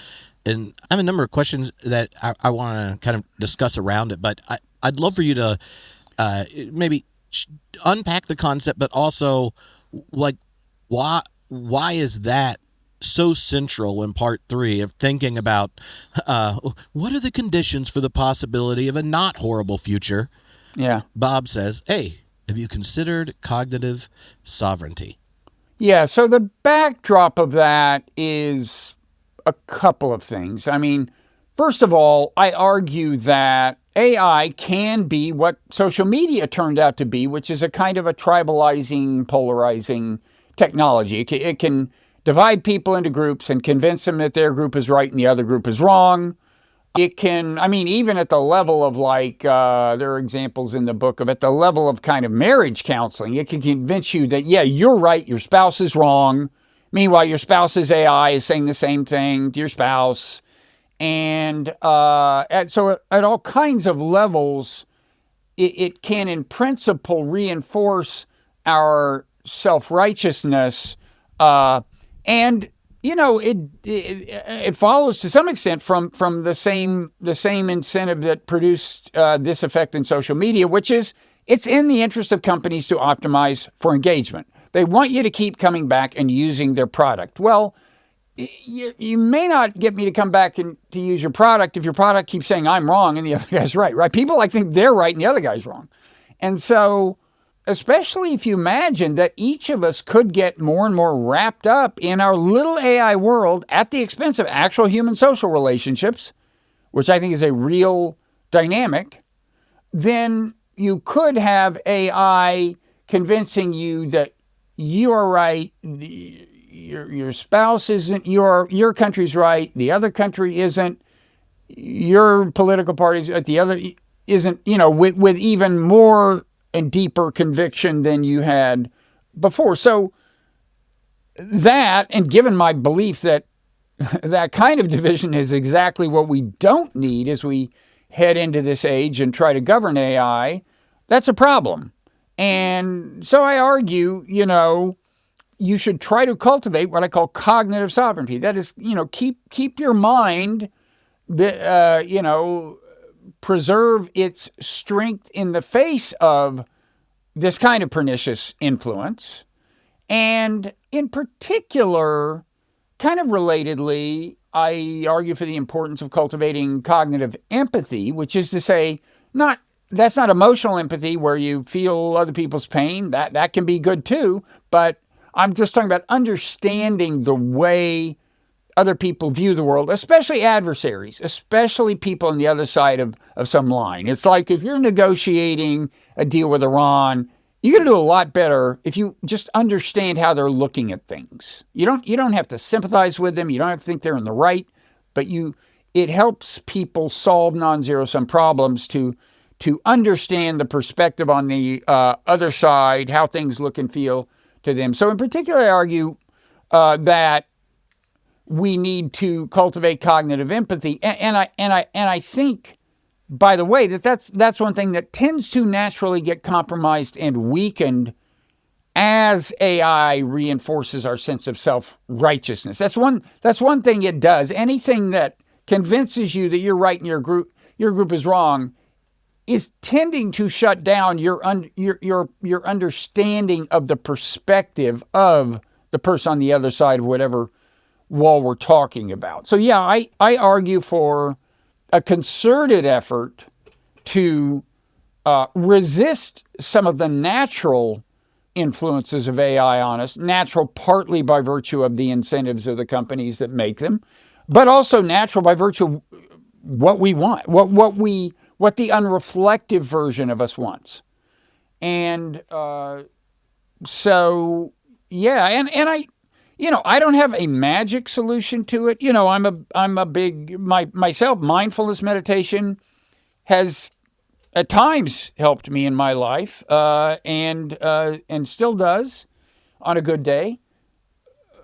And I have a number of questions that I want to kind of discuss around it, but I'd love for you to maybe unpack the concept, but also, like, why is that so central in part 3 of thinking about what are the conditions for the possibility of a not horrible future? Yeah. Bob says, hey, have you considered cognitive sovereignty? Yeah, so the backdrop of that is a couple of things. I mean, first of all, I argue that AI can be what social media turned out to be, which is a kind of a tribalizing, polarizing technology. It can divide people into groups and convince them that their group is right and the other group is wrong. It can, even at the level of there are examples in the book of at the level of kind of marriage counseling, it can convince you that, yeah, you're right, your spouse is wrong. Meanwhile, your spouse's AI is saying the same thing to your spouse. And so at all kinds of levels, it can in principle reinforce our self-righteousness. And it follows to some extent from the same incentive that produced this effect in social media, which is it's in the interest of companies to optimize for engagement. They want you to keep coming back and using their product. Well, you may not get me to come back and to use your product if your product keeps saying I'm wrong and the other guy's right? People think they're right and the other guy's wrong. And so, especially if you imagine that each of us could get more and more wrapped up in our little AI world at the expense of actual human social relationships, which I think is a real dynamic, then you could have AI convincing you that you are right, your spouse isn't, your country's right, the other country isn't, your political party at the other isn't, with even more and deeper conviction than you had before. So that, and given my belief that that kind of division is exactly what we don't need as we head into this age and try to govern AI, that's a problem. And so I argue, you should try to cultivate what I call cognitive sovereignty. That is, keep your mind, preserve its strength in the face of this kind of pernicious influence. And in particular, kind of relatedly, I argue for the importance of cultivating cognitive empathy, which is to say, that's not emotional empathy where you feel other people's pain. That can be good too, but I'm just talking about understanding the way other people view the world, especially adversaries, especially people on the other side of some line. It's like if you're negotiating a deal with Iran, you're going to do a lot better if you just understand how they're looking at things. You don't have to sympathize with them. You don't have to think they're in the right, but it helps people solve non-zero-sum problems to understand the perspective on the other side, how things look and feel to them. So in particular, I argue that we need to cultivate cognitive empathy, and I think, by the way, that's one thing that tends to naturally get compromised and weakened as AI reinforces our sense of self-righteousness. That's one thing it does. Anything that convinces you that you're right and your group is wrong is tending to shut down your understanding of the perspective of the person on the other side of whatever wall we're talking about. So yeah, I argue for a concerted effort to resist some of the natural influences of AI on us, natural partly by virtue of the incentives of the companies that make them, but also natural by virtue of what we want, what the unreflective version of us wants. And so, yeah, and I don't have a magic solution to it. I'm a big, myself, mindfulness meditation has at times helped me in my life, and still does on a good day.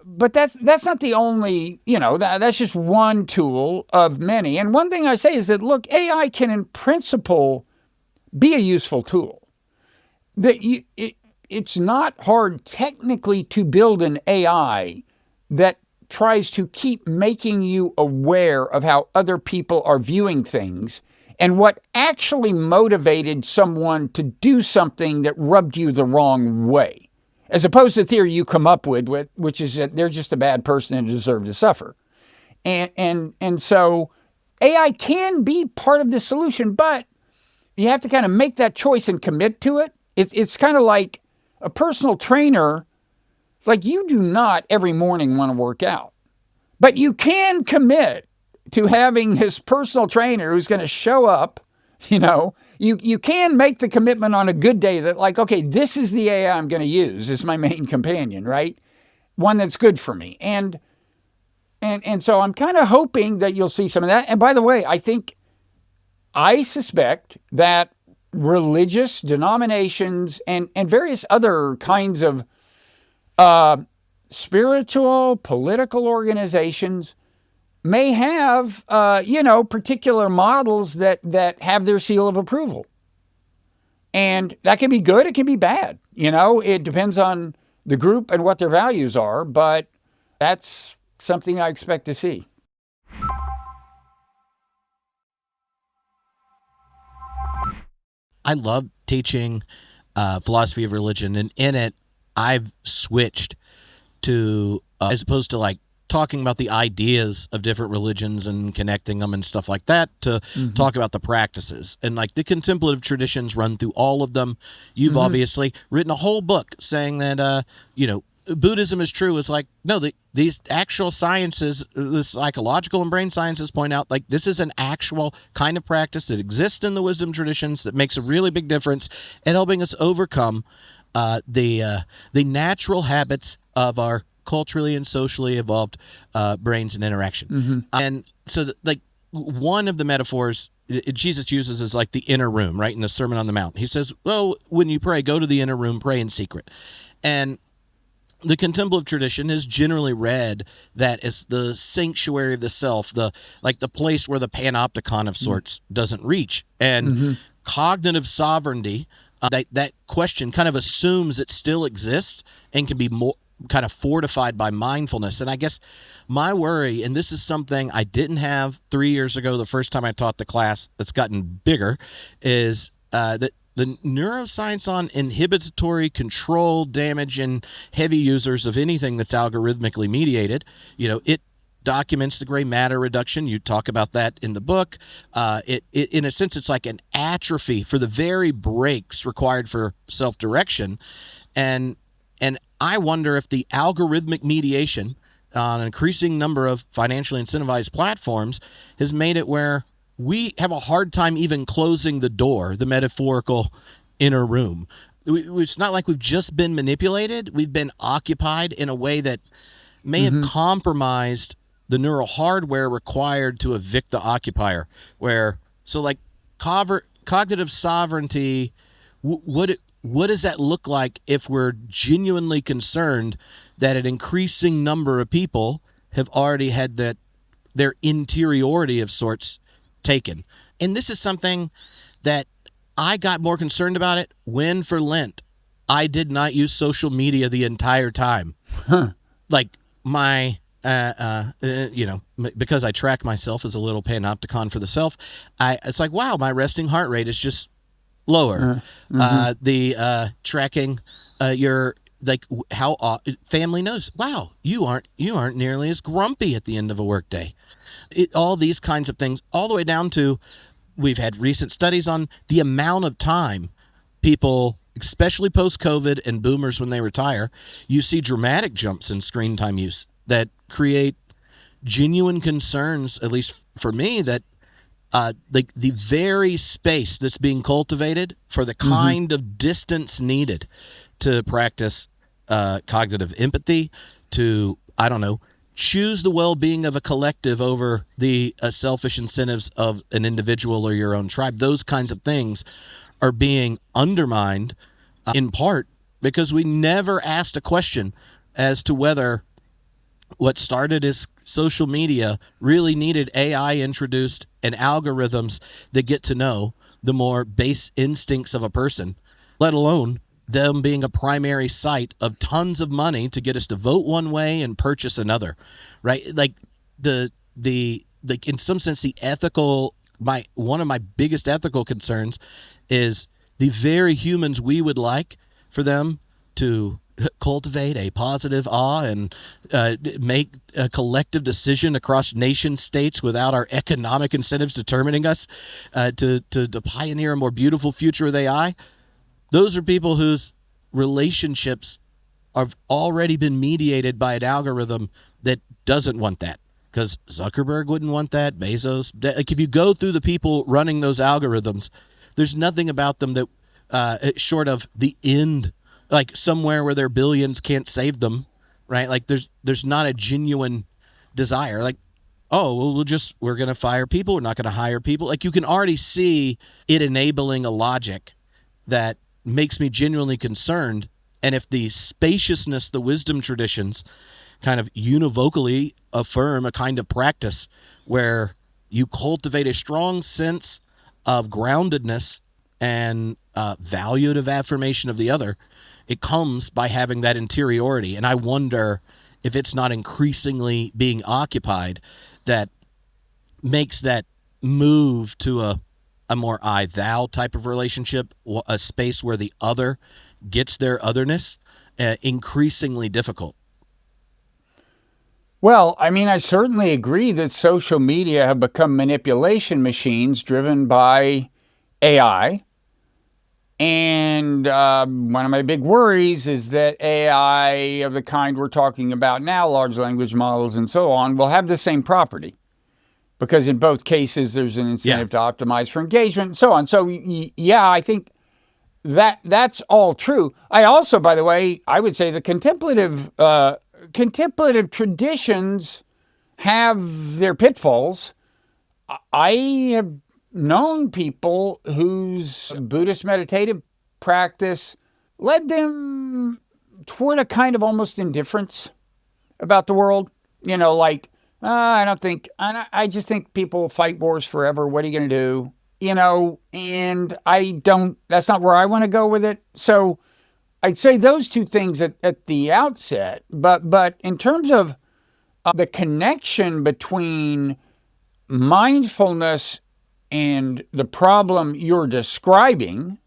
But that's not the only, that's just one tool of many. And one thing I say is that, look, AI can in principle be a useful tool. It's not hard technically to build an AI that tries to keep making you aware of how other people are viewing things and what actually motivated someone to do something that rubbed you the wrong way, as opposed to the theory you come up with, which is that they're just a bad person and deserve to suffer. And so AI can be part of the solution, but you have to kind of make that choice and commit to it. It's kind of like a personal trainer. Like, you do not every morning want to work out, but you can commit to having this personal trainer who's going to show up. You can make the commitment on a good day that, like, okay, this is the AI I'm going to use as my main companion, right? One that's good for me. And so I'm kind of hoping that you'll see some of that. And by the way, I suspect that religious denominations and various other kinds of spiritual, political organizations may have, particular models that have their seal of approval. And that can be good, it can be bad. It depends on the group and what their values are, but that's something I expect to see. I love teaching philosophy of religion, and in it, I've switched to, as opposed to like talking about the ideas of different religions and connecting them and stuff like that, to talk about the practices. And like the contemplative traditions run through all of them. You've obviously written a whole book saying that, Buddhism is true. It's like, no, these actual sciences, the psychological and brain sciences point out, like, this is an actual kind of practice that exists in the wisdom traditions that makes a really big difference in helping us overcome the natural habits of our culturally and socially evolved brains and interaction. And so, like, one of the metaphors Jesus uses is like the inner room, right? In the Sermon on the Mount, he says, "Oh, when you pray, go to the inner room, pray in secret." And the contemplative tradition is generally read that as the sanctuary of the self, the place where the panopticon of sorts doesn't reach. And cognitive sovereignty That question kind of assumes it still exists and can be more kind of fortified by mindfulness. And I guess my worry, and this is something I didn't have 3 years ago, the first time I taught the class, that's gotten bigger, is that the neuroscience on inhibitory control damage in heavy users of anything that's algorithmically mediated, it documents the gray matter reduction. You talk about that in the book. It in a sense, it's like an atrophy for the very breaks required for self-direction. And I wonder if the algorithmic mediation on an increasing number of financially incentivized platforms has made it where we have a hard time even closing the door, the metaphorical inner room. It's not like we've just been manipulated. We've been occupied in a way that may have compromised the neural hardware required to evict the occupier. Cognitive sovereignty, what does that look like if we're genuinely concerned that an increasing number of people have already had their interiority of sorts taken? And this is something that I got more concerned about it when for Lent I did not use social media the entire time. Like my because I track myself as a little panopticon for the self, it's like, wow, my resting heart rate is just lower. The tracking your how family knows, wow, you aren't nearly as grumpy at the end of a workday. All these kinds of things, all the way down to, we've had recent studies on the amount of time people, especially post-COVID and boomers when they retire, you see dramatic jumps in screen time use that create genuine concerns, at least for me, that the very space that's being cultivated for the kind of distance needed to practice cognitive empathy, to, choose the well-being of a collective over the selfish incentives of an individual or your own tribe. Those kinds of things are being undermined in part because we never asked a question as to whether what started as social media really needed AI introduced and algorithms that get to know the more base instincts of a person, let alone them being a primary site of tons of money to get us to vote one way and purchase another, right? Like in some sense, the ethical, one of my biggest ethical concerns is the very humans we would like for them to cultivate a positive awe and make a collective decision across nation states without our economic incentives determining us to pioneer a more beautiful future with AI. Those are people whose relationships have already been mediated by an algorithm that doesn't want that. Because Zuckerberg wouldn't want that, Bezos. Like, if you go through the people running those algorithms, there's nothing about them that, short of the end, like somewhere where their billions can't save them, right? Like there's not a genuine desire. Like, oh, well, we're going to fire people. We're not going to hire people. Like, you can already see it enabling a logic that makes me genuinely concerned. And if the spaciousness, the wisdom traditions kind of univocally affirm a kind of practice where you cultivate a strong sense of groundedness and valuative affirmation of the other, it comes by having that interiority. And I wonder if it's not increasingly being occupied that makes that move to a more I-thou type of relationship, a space where the other gets their otherness, increasingly difficult. Well, I mean, I certainly agree that social media have become manipulation machines driven by AI. And one of my big worries is that AI of the kind we're talking about now, large language models and so on, will have the same property. Because in both cases, there's an incentive to optimize for engagement and so on. So, yeah, I think that's all true. I also, by the way, I would say the contemplative traditions have their pitfalls. I have known people whose Buddhist meditative practice led them toward a kind of almost indifference about the world. I just think people fight wars forever. What are you going to do? and that's not where I want to go with it. So I'd say those two things at the outset. But in terms of the connection between mindfulness and the problem you're describing,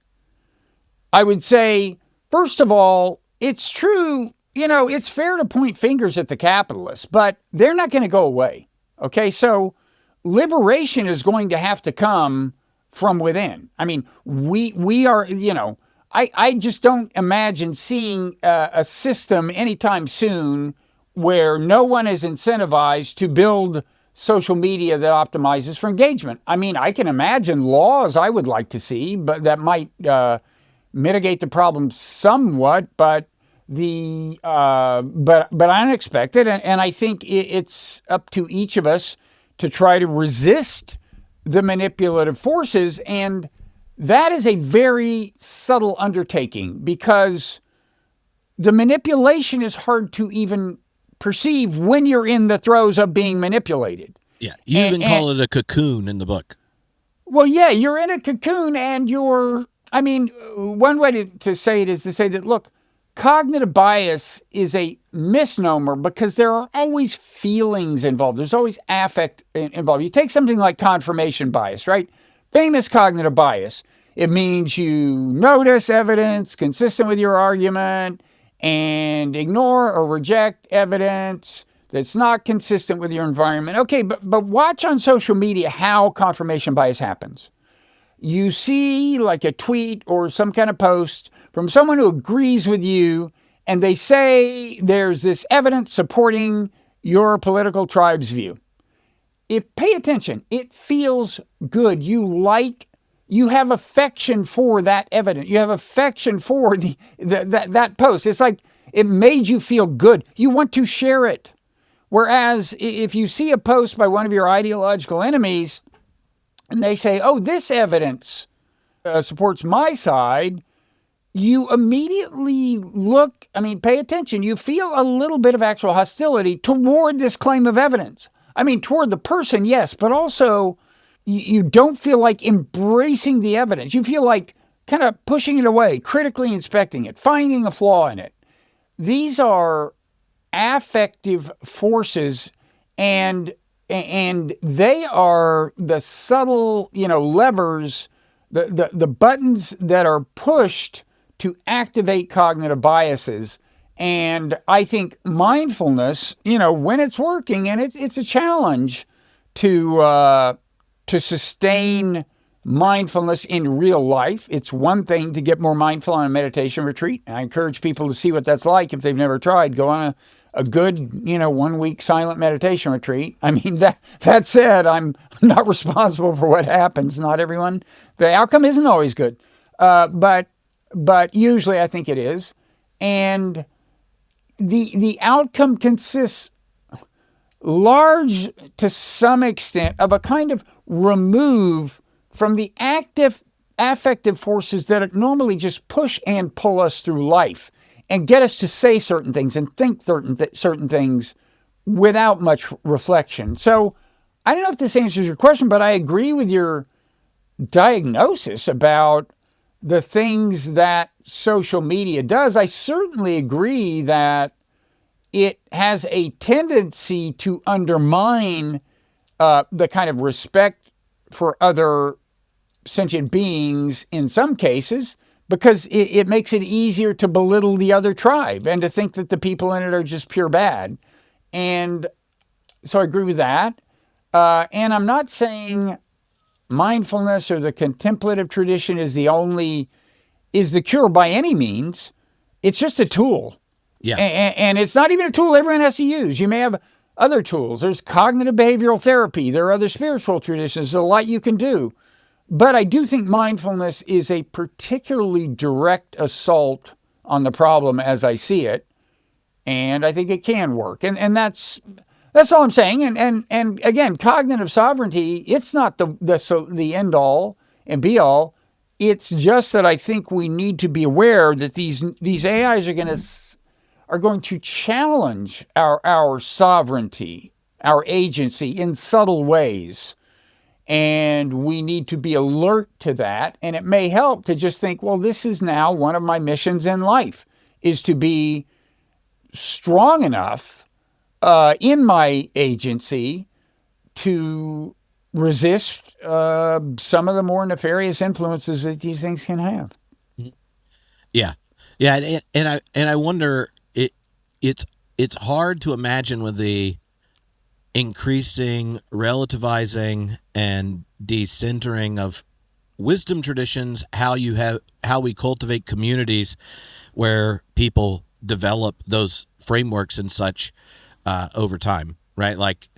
I would say, first of all, it's true, it's fair to point fingers at the capitalists, but they're not going to go away. Okay, so liberation is going to have to come from within. I mean, we are, I just don't imagine seeing a system anytime soon where no one is incentivized to build social media that optimizes for engagement. I mean, I can imagine laws I would like to see, but that might mitigate the problem somewhat, but unexpected. And I think it's up to each of us to try to resist the manipulative forces. And that is a very subtle undertaking because the manipulation is hard to even perceive when you're in the throes of being manipulated. Yeah, you even call it a cocoon in the book. Well, yeah, you're in a cocoon and one way to say it is to say that, look, cognitive bias is a misnomer because there are always feelings involved. There's always affect involved. You take something like confirmation bias, right? Famous cognitive bias. It means you notice evidence consistent with your argument and ignore or reject evidence that's not consistent with your environment. Okay, but watch on social media how confirmation bias happens. You see like a tweet or some kind of post from someone who agrees with you, and they say there's this evidence supporting your political tribe's view. Pay attention, it feels good. You have affection for that evidence. You have affection for that post. It's like it made you feel good. You want to share it. Whereas if you see a post by one of your ideological enemies and they say, oh, this evidence supports my side, you immediately pay attention. You feel a little bit of actual hostility toward this claim of evidence. Toward the person, yes, but also you don't feel like embracing the evidence. You feel like kind of pushing it away, critically inspecting it, finding a flaw in it. These are affective forces, and they are the subtle, levers, the buttons that are pushed to activate cognitive biases. And I think mindfulness, when it's working, and it's a challenge to sustain mindfulness in real life. It's one thing to get more mindful on a meditation retreat. I encourage people to see what that's like if they've never tried. Go on a good, 1 week silent meditation retreat. That said, I'm not responsible for what happens. Not everyone. The outcome isn't always good. But usually I think it is. And the outcome consists large to some extent of a kind of remove from the active affective forces that normally just push and pull us through life and get us to say certain things and think certain things without much reflection. So I don't know if this answers your question, but I agree with your diagnosis about the things that social media does. I certainly agree that it has a tendency to undermine the kind of respect for other sentient beings in some cases, because it makes it easier to belittle the other tribe and to think that the people in it are just pure bad. And so I agree with that. And I'm not saying mindfulness or the contemplative tradition is the cure by any means. It's just a tool. Yeah. And it's not even a tool everyone has to use. You may have other tools. There's cognitive behavioral therapy. There are other spiritual traditions. There's a lot you can do. But I do think mindfulness is a particularly direct assault on the problem as I see it. And I think it can work. And that's all I'm saying. And again, cognitive sovereignty, it's not the end all and be all. It's just that I think we need to be aware that these AIs are going to challenge our sovereignty, our agency in subtle ways. And we need to be alert to that. And it may help to just think, well, this is now one of my missions in life, is to be strong enough in my agency to resist some of the more nefarious influences that these things can have. Yeah, yeah, and I wonder, it's hard to imagine with the increasing relativizing and decentering of wisdom traditions, how we cultivate communities where people develop those frameworks and such over time, right? Like,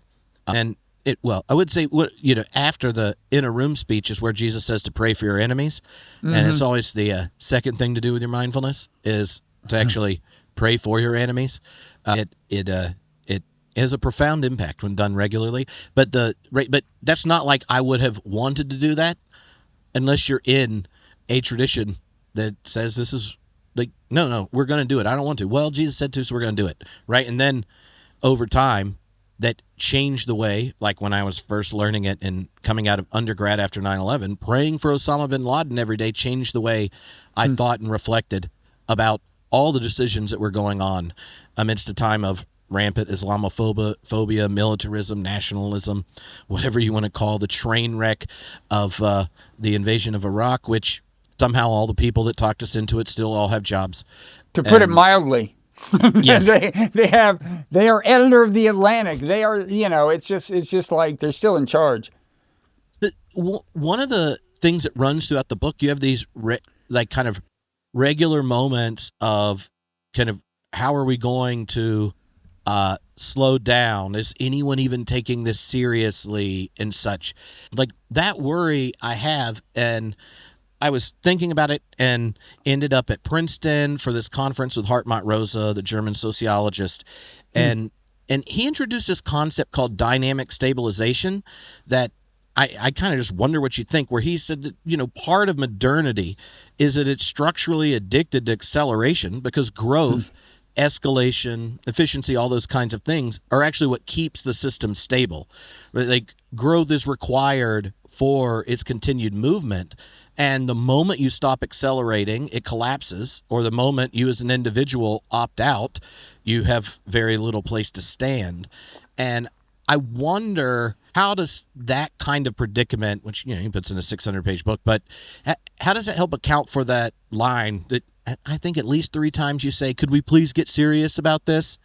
and I would say, after the inner room speech is where Jesus says to pray for your enemies, and it's always the second thing to do with your mindfulness is to actually pray for your enemies. It has a profound impact when done regularly, but that's not like I would have wanted to do that unless you're in a tradition that says this is like, no, we're going to do it. I don't want to. Well, Jesus said to, so we're going to do it, right? And then over time, that changed the way, like when I was first learning it and coming out of undergrad after 9/11, praying for Osama bin Laden every day changed the way I thought and reflected about all the decisions that were going on amidst a time of rampant Islamophobia, militarism, nationalism, whatever you want to call the train wreck of the invasion of Iraq, which somehow all the people that talked us into it still all have jobs. To put it mildly. Yes. they are editor of the Atlantic. They are, it's just like they're still in charge. But one of the things that runs throughout the book, you have these kind of regular moments of kind of, how are we going to slow down? Is anyone even taking this seriously and such? Like, that worry I have, and I was thinking about it and ended up at Princeton for this conference with Hartmut Rosa, the German sociologist. And he introduced this concept called dynamic stabilization that I kind of just wonder what you think, where he said that, part of modernity is that it's structurally addicted to acceleration because growth, escalation, efficiency, all those kinds of things are actually what keeps the system stable. Like, growth is required for its continued movement. And the moment you stop accelerating, it collapses, or the moment you as an individual opt out, you have very little place to stand. And I wonder, how does that kind of predicament, which he puts in a 600-page book, but how does that help account for that line that I think at least 3 times you say, could we please get serious about this?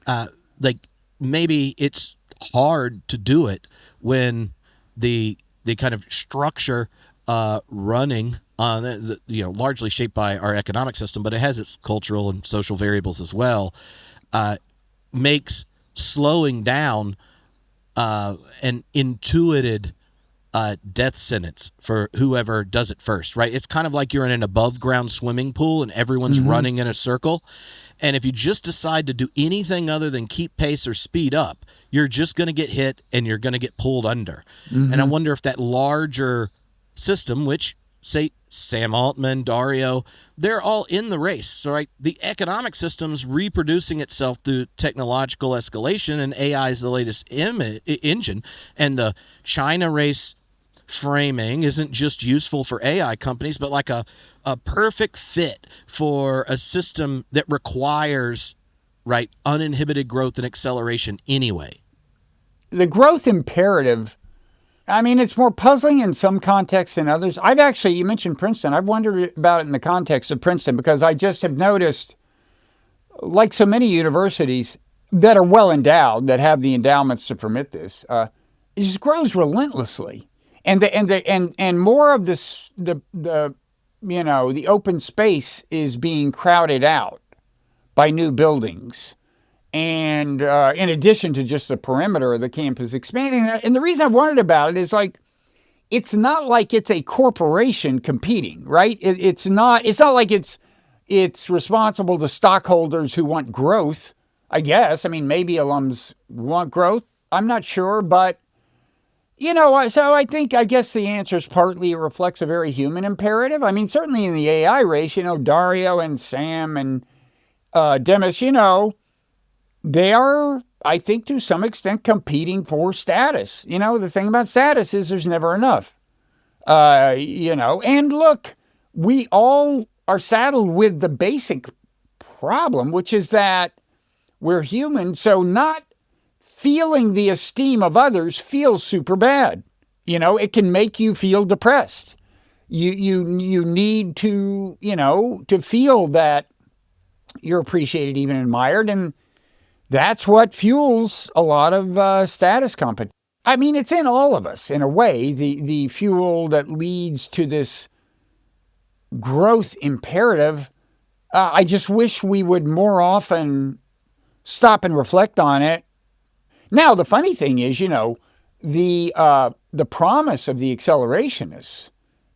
Like, maybe it's hard to do it when the kind of structure running on largely shaped by our economic system, but it has its cultural and social variables as well, makes slowing down an intuited death sentence for whoever does it first, right? It's kind of like you're in an above ground swimming pool and everyone's running in a circle. And if you just decide to do anything other than keep pace or speed up, you're just going to get hit and you're going to get pulled under. And I wonder if that larger system, which, say, Sam Altman, Dario, they're all in the race. So, right, the economic system's reproducing itself through technological escalation, and AI is the latest engine. And the China race framing isn't just useful for AI companies, but like a perfect fit for a system that requires, right, uninhibited growth and acceleration anyway. The growth imperative, I mean, it's more puzzling in some contexts than others. You mentioned Princeton. I've wondered about it in the context of Princeton because I just have noticed, like so many universities that are well endowed, that have the endowments to permit this, it just grows relentlessly. And more of this, the open space is being crowded out by new buildings. And in addition to just the perimeter of the campus expanding, and the reason I wondered about it is, like, it's not like it's a corporation competing, right? It's not like it's responsible to stockholders who want growth, I guess. I mean, maybe alums want growth. I'm not sure, but so I guess the answer is partly it reflects a very human imperative. I mean, certainly in the AI race, Dario and Sam and Demis, they are I think to some extent, competing for status. The thing about status is there's never enough. And look, we all are saddled with the basic problem, which is that we're human, so not feeling the esteem of others feels super bad. It can make you feel depressed. You need to, to feel that you're appreciated, even admired, and that's what fuels a lot of status competition. I mean, it's in all of us, in a way, the fuel that leads to this growth imperative. I just wish we would more often stop and reflect on it. Now, the funny thing is, the promise of the accelerationists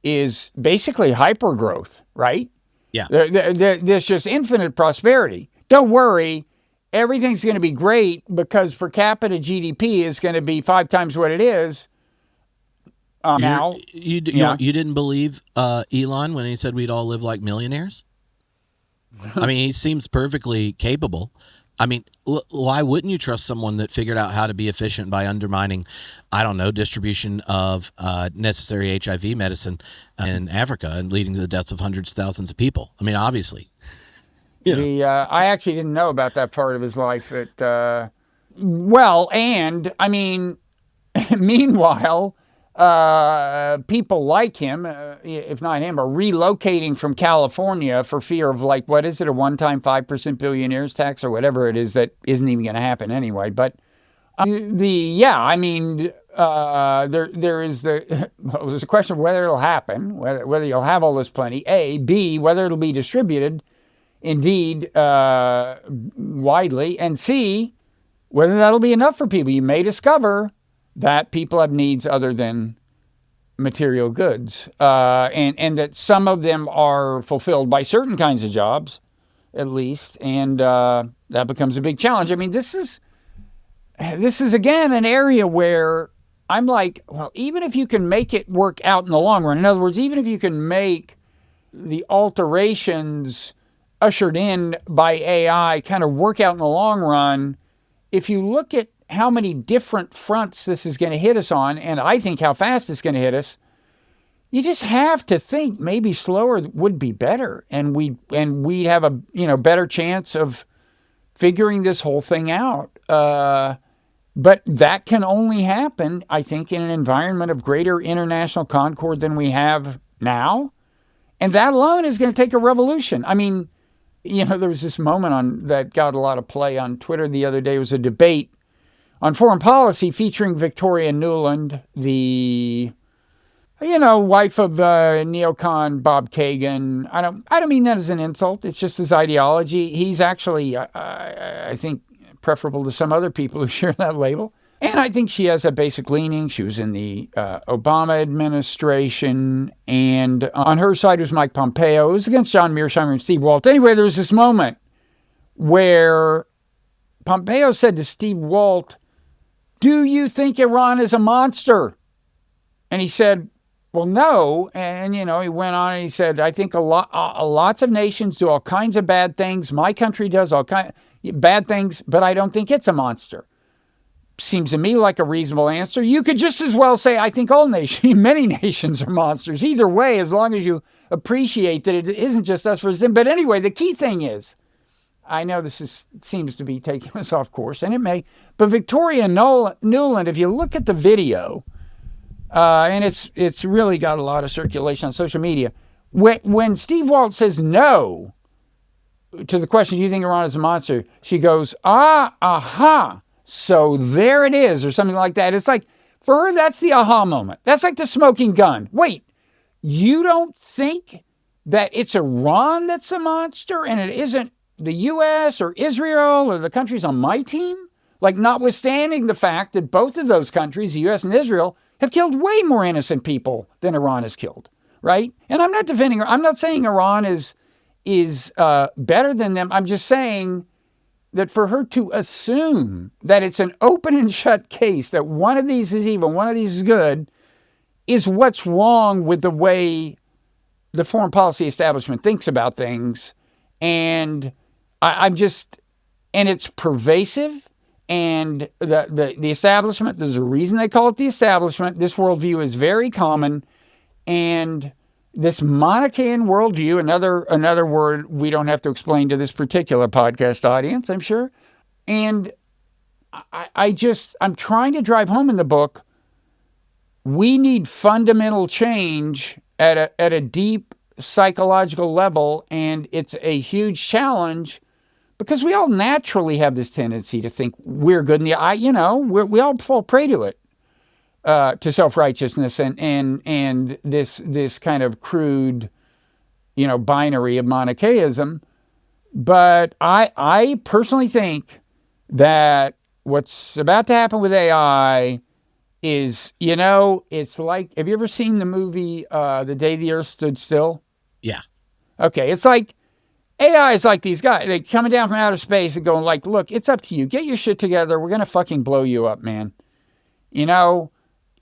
is basically hypergrowth, right? Yeah. There's just infinite prosperity. Don't worry, everything's going to be great because per capita GDP is going to be 5 times what it is now. You didn't believe Elon when he said we'd all live like millionaires? I mean, he seems perfectly capable. I mean, why wouldn't you trust someone that figured out how to be efficient by undermining, I don't know, distribution of necessary HIV medicine in Africa and leading to the deaths of hundreds of thousands of people? I mean, obviously. I actually didn't know about that part of his life. Meanwhile, people like him, if not him, are relocating from California for fear of a one-time 5% billionaires tax or whatever it is that isn't even going to happen anyway. But there's a question of whether it'll happen, whether you'll have all this plenty, A, B, whether it'll be distributed indeed widely, and C, whether that'll be enough for people. You may discover that people have needs other than material goods, and that some of them are fulfilled by certain kinds of jobs, at least, and that becomes a big challenge. I mean, this is again an area where I'm like, well, even if you can make it work out in the long run, in other words, even if you can make the alterations ushered in by AI kind of work out in the long run, if you look at how many different fronts this is going to hit us on, and I think how fast it's going to hit us, you just have to think maybe slower would be better, and we'd have a better chance of figuring this whole thing out. But that can only happen, I think, in an environment of greater international concord than we have now, and that alone is going to take a revolution. I mean, there was this moment that got a lot of play on Twitter the other day. It was a debate on foreign policy featuring Victoria Nuland, the wife of neocon Bob Kagan. I don't mean that as an insult. It's just his ideology. He's actually, I think, preferable to some other people who share that label. And I think she has a basic leaning. She was in the Obama administration, and on her side was Mike Pompeo. It was against John Mearsheimer and Steve Walt. Anyway, there was this moment where Pompeo said to Steve Walt, "Do you think Iran is a monster?" And he said, "Well, no." And, he went on and he said, "I think lots of nations do all kinds of bad things. My country does all kinds of bad things, but I don't think it's a monster." Seems to me like a reasonable answer. You could just as well say, I think many nations are monsters. Either way, as long as you appreciate that it isn't just us versus them. But anyway, the key thing is, I know this seems to be taking us off course, and it may, but Victoria Nuland, if you look at the video, and it's really got a lot of circulation on social media, when Steve Walt says no to the question, do you think Iran is a monster? She goes, aha. So there it is, or something like that. It's like, for her, that's the aha moment. That's like the smoking gun. Wait, you don't think that it's Iran that's a monster and it isn't the U.S. or Israel or the countries on my team? Like, notwithstanding the fact that both of those countries, the U.S. and Israel, have killed way more innocent people than Iran has killed, right? And I'm not saying Iran is better than them. I'm just saying that for her to assume that it's an open and shut case, that one of these is evil, one of these is good, is what's wrong with the way the foreign policy establishment thinks about things. And and it's pervasive, And the establishment, there's a reason they call it the establishment. This worldview is very common. And this Manichaean worldview, another word we don't have to explain to this particular podcast audience, I'm sure. And I'm trying to drive home in the book, we need fundamental change at a deep psychological level, and it's a huge challenge because we all naturally have this tendency to think we're good in the eye. We all fall prey to it, to self-righteousness and this kind of crude, binary of Manichaeism. But I personally think that what's about to happen with AI is, it's like, have you ever seen the movie The Day the Earth Stood Still? Yeah. Okay, it's like AI is like these guys. They coming down from outer space and going like, look, it's up to you. Get your shit together. We're going to fucking blow you up, man.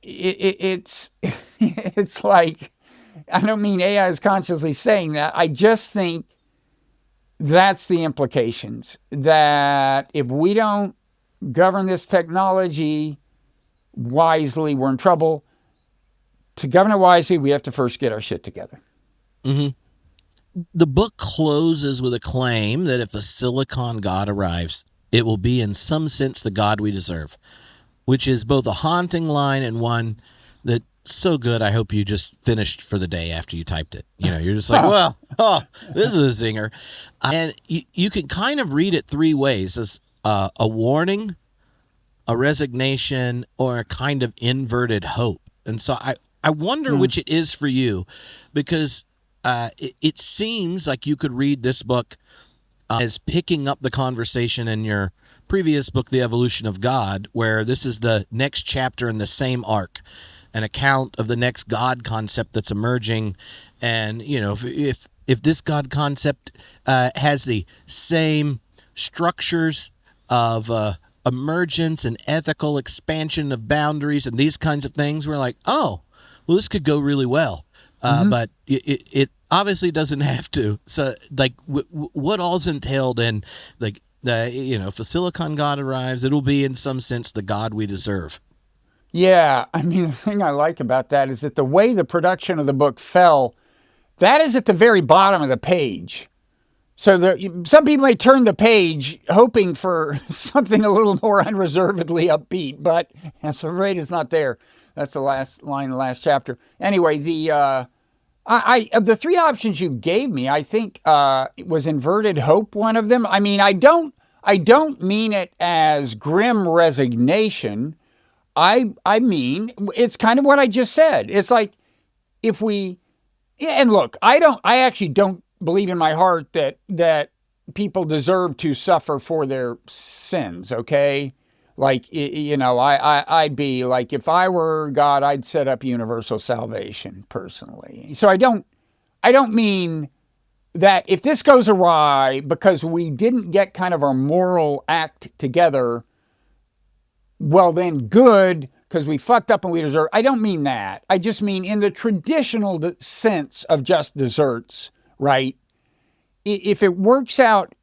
It's it's like, I don't mean AI is consciously saying that. I just think that's the implications. That if we don't govern this technology wisely, we're in trouble. To govern it wisely, we have to first get our shit together. Mm-hmm. The book closes with a claim that if a silicon god arrives, it will be in some sense the god we deserve, which is both a haunting line and one that's so good I hope you just finished for the day after you typed it. You're just like, this is a zinger. And you can kind of read it three ways: as a warning, a resignation, or a kind of inverted hope. And so I wonder which it is for you, because it seems like you could read this book as picking up the conversation in your previous book, The Evolution of God, where this is the next chapter in the same arc, an account of the next God concept that's emerging. And, if this God concept has the same structures of emergence and ethical expansion of boundaries and these kinds of things, we're like, oh, well, this could go really well. But it obviously doesn't have to. So, like, what all's entailed in, like, if a silicon god arrives, it'll be in some sense the god we deserve. Yeah, I mean, the thing I like about that is that the way the production of the book fell, that is at the very bottom of the page. So some people may turn the page hoping for something a little more unreservedly upbeat, but if the rate is not there, that's the last line, the last chapter. Anyway, of the three options you gave me, I think was inverted hope one of them. I mean, I don't mean it as grim resignation. I mean, it's kind of what I just said. It's like and look, I actually don't believe in my heart that people deserve to suffer for their sins. Okay. Like, I'd be like, if I were God, I'd set up universal salvation personally. So I don't mean that if this goes awry because we didn't get kind of our moral act together, well then good, because we fucked up and we deserve. I don't mean that. I just mean in the traditional sense of just desserts, right? If it works out,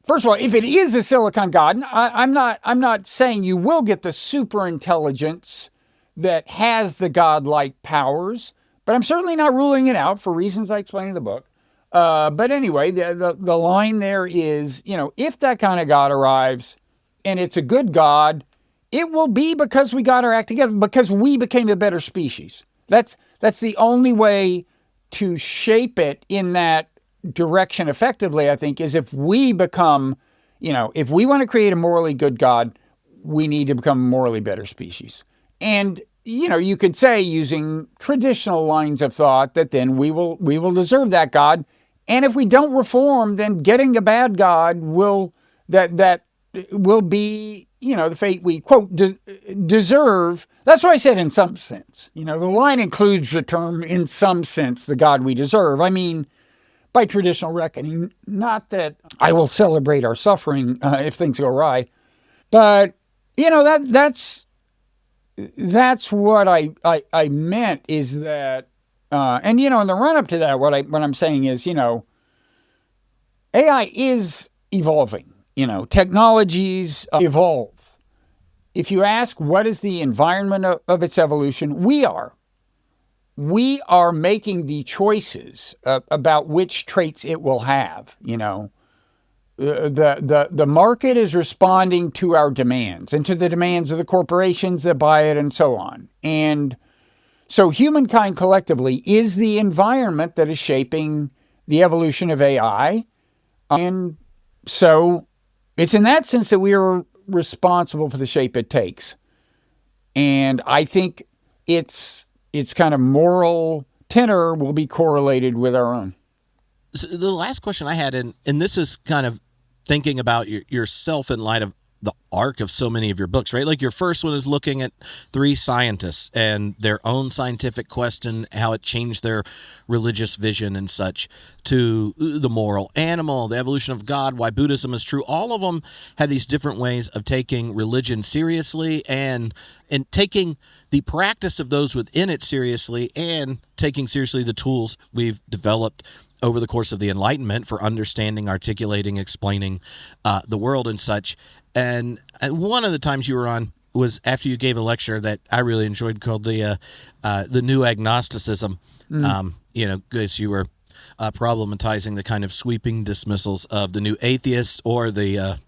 first of all, if it is a silicon god, I'm not saying you will get the super intelligence that has the godlike powers, but I'm certainly not ruling it out for reasons I explain in the book. But anyway, the line there is, if that kind of god arrives and it's a good god, it will be because we got our act together, because we became a better species. That's the only way to shape it in that direction effectively, I think, is if we become, if we want to create a morally good God, we need to become a morally better species. And, you could say, using traditional lines of thought, that then we will deserve that God. And if we don't reform, then getting a bad God will be, the fate we, quote, deserve. That's what I said in some sense. The line includes the term, in some sense, the God we deserve. I mean, by traditional reckoning, not that I will celebrate our suffering if things go awry, but that's what I meant is that, and in the run up to that, what I'm saying is, AI is evolving. Technologies evolve, if you ask what is the environment of its evolution, we are. We are making the choices about which traits it will have. The market is responding to our demands and to the demands of the corporations that buy it and so on. And so humankind collectively is the environment that is shaping the evolution of AI. And so it's in that sense that we are responsible for the shape it takes. And I think its kind of moral tenor will be correlated with our own. So the last question I had, and this is kind of thinking about yourself in light of the arc of so many of your books, right? Like your first one is looking at 3 scientists and their own scientific question, how it changed their religious vision and such, to the moral animal, the evolution of God, why Buddhism is true. All of them had these different ways of taking religion seriously and taking the practice of those within it seriously and taking seriously the tools we've developed over the course of the Enlightenment for understanding, articulating, explaining the world and such. And one of the times you were on was after you gave a lecture that I really enjoyed called the New Agnosticism. Because you were problematizing the kind of sweeping dismissals of the New Atheist or the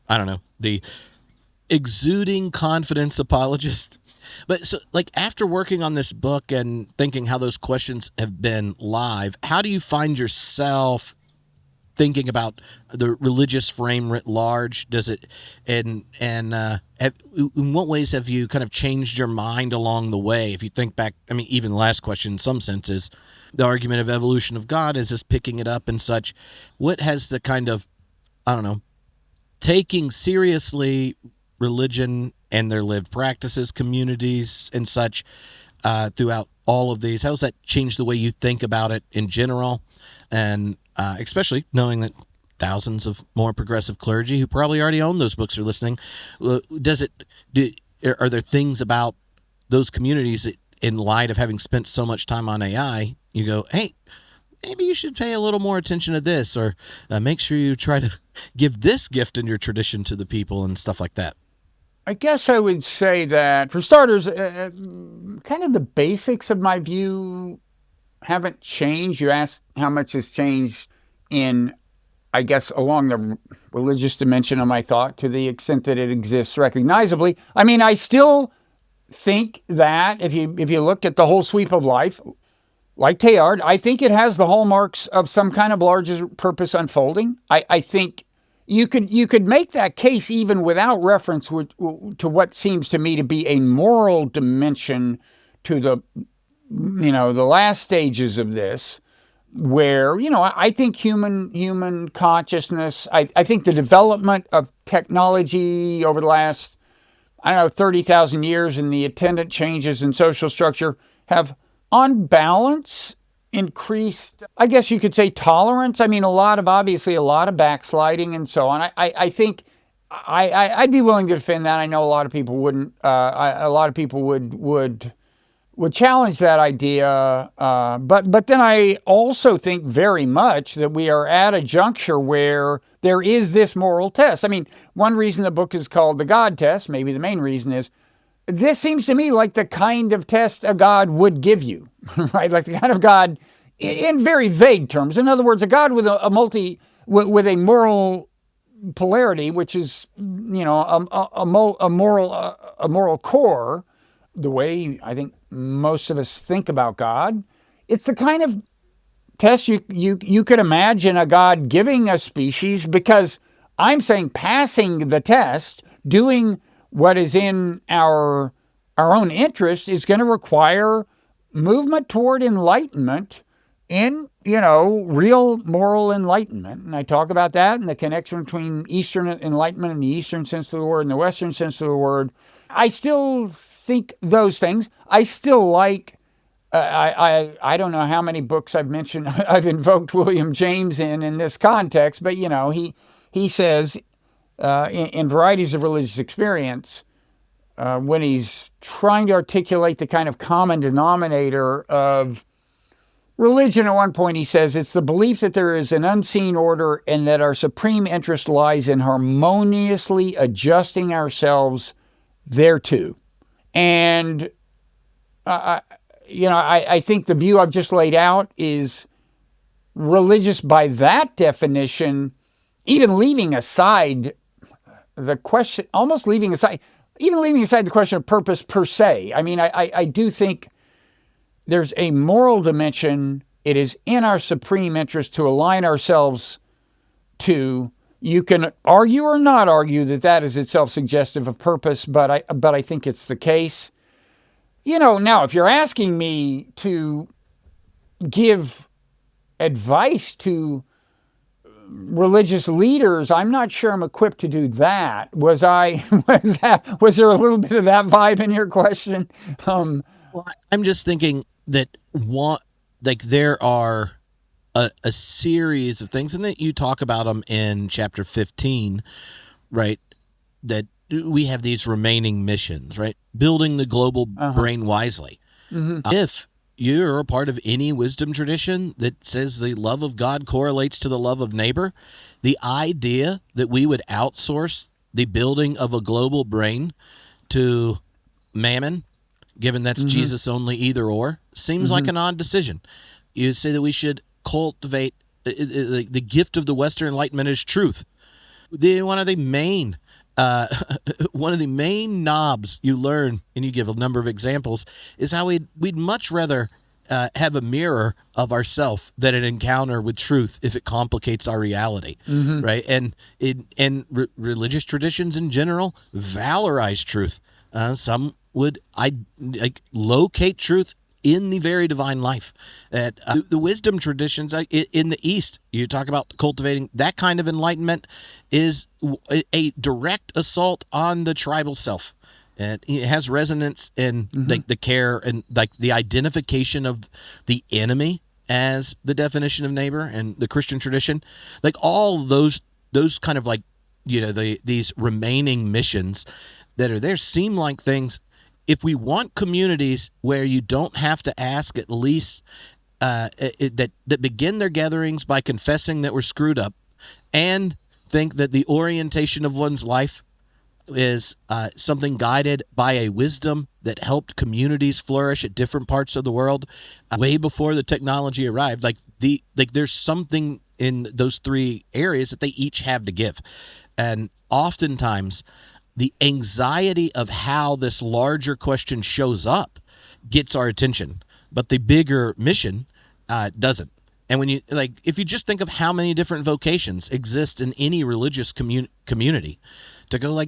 exuding confidence apologist. But so, like, after working on this book and thinking how those questions have been live, how do you find yourself thinking about the religious frame writ large? Does it, in what ways have you kind of changed your mind along the way? If you think back, I mean, even the last question in some sense is the argument of evolution of God, is this picking it up and such. What has the kind of, taking seriously religion and their lived practices, communities and such throughout all of these, how does that change the way you think about it in general? And especially knowing that thousands of more progressive clergy who probably already own those books are listening, are there things about those communities that, in light of having spent so much time on AI, you go, hey, maybe you should pay a little more attention to this, or make sure you try to give this gift in your tradition to the people and stuff like that? I guess I would say that, for starters, kind of the basics of my view haven't changed. You asked how much has changed in, I guess, along the religious dimension of my thought, to the extent that it exists recognizably. I mean, I still think that if you look at the whole sweep of life, like Teilhard, I think it has the hallmarks of some kind of larger purpose unfolding. I think you could make that case even without reference to what seems to me to be a moral dimension to the last stages of this, where, I think human consciousness, I think the development of technology over the last, 30,000 years and the attendant changes in social structure have, on balance, increased, I guess you could say, tolerance. I mean, obviously a lot of backsliding and so on. I think I'd be willing to defend that. I know a lot of people wouldn't. A lot of people would challenge that idea. But then I also think very much that we are at a juncture where there is this moral test. I mean, one reason the book is called The God Test, maybe the main reason, is this seems to me like the kind of test a God would give you, right? Like the kind of God, in very vague terms. In other words, a God with with a moral polarity, which is, a moral core, the way I think most of us think about God. It's the kind of test you could imagine a God giving a species, because I'm saying passing the test, doing what is in our own interest, is going to require movement toward enlightenment in, real moral enlightenment. And I talk about that and the connection between Eastern enlightenment in the Eastern sense of the word and the Western sense of the word. I still think those things. I still like, I don't know how many books I've mentioned, I've invoked William James in this context, but, he says, in Varieties of Religious Experience, when he's trying to articulate the kind of common denominator of religion, at one point he says, it's the belief that there is an unseen order and that our supreme interest lies in harmoniously adjusting ourselves there too. And, I think the view I've just laid out is religious by that definition, even leaving aside the question, even leaving aside the question of purpose per se. I mean, I do think there's a moral dimension. It is in our supreme interest to align ourselves to. You can argue or not argue that that is itself suggestive of purpose, but I think it's the case. Now, if you're asking me to give advice to religious leaders, I'm not sure I'm equipped to do that. Was there a little bit of that vibe in your question? Well, I'm just thinking that there are a series of things, and that you talk about them in chapter 15, right? That we have these remaining missions, right? Building the global brain wisely. If you're a part of any wisdom tradition that says the love of God correlates to the love of neighbor, the idea that we would outsource the building of a global brain to mammon, given that's Jesus only either or, seems like an odd decision. You say that we should cultivate the gift of the Western Enlightenment is truth. One of the main knobs you learn, and you give a number of examples, is how we'd much rather have a mirror of ourself than an encounter with truth if it complicates our reality, right? And religious traditions in general valorize truth. Some would locate truth in the very divine life. That the wisdom traditions in the East, you talk about cultivating that kind of enlightenment, is a direct assault on the tribal self. And it has resonance in the care and the identification of the enemy as the definition of neighbor, and the Christian tradition, all those kind of these remaining missions that are there seem like things. If we want communities where you don't have to ask, at least that begin their gatherings by confessing that we're screwed up, and think that the orientation of one's life is something guided by a wisdom that helped communities flourish at different parts of the world way before the technology arrived. There's something in those three areas that they each have to give, and oftentimes the anxiety of how this larger question shows up gets our attention, but the bigger mission doesn't. And when you if you just think of how many different vocations exist in any religious community, to go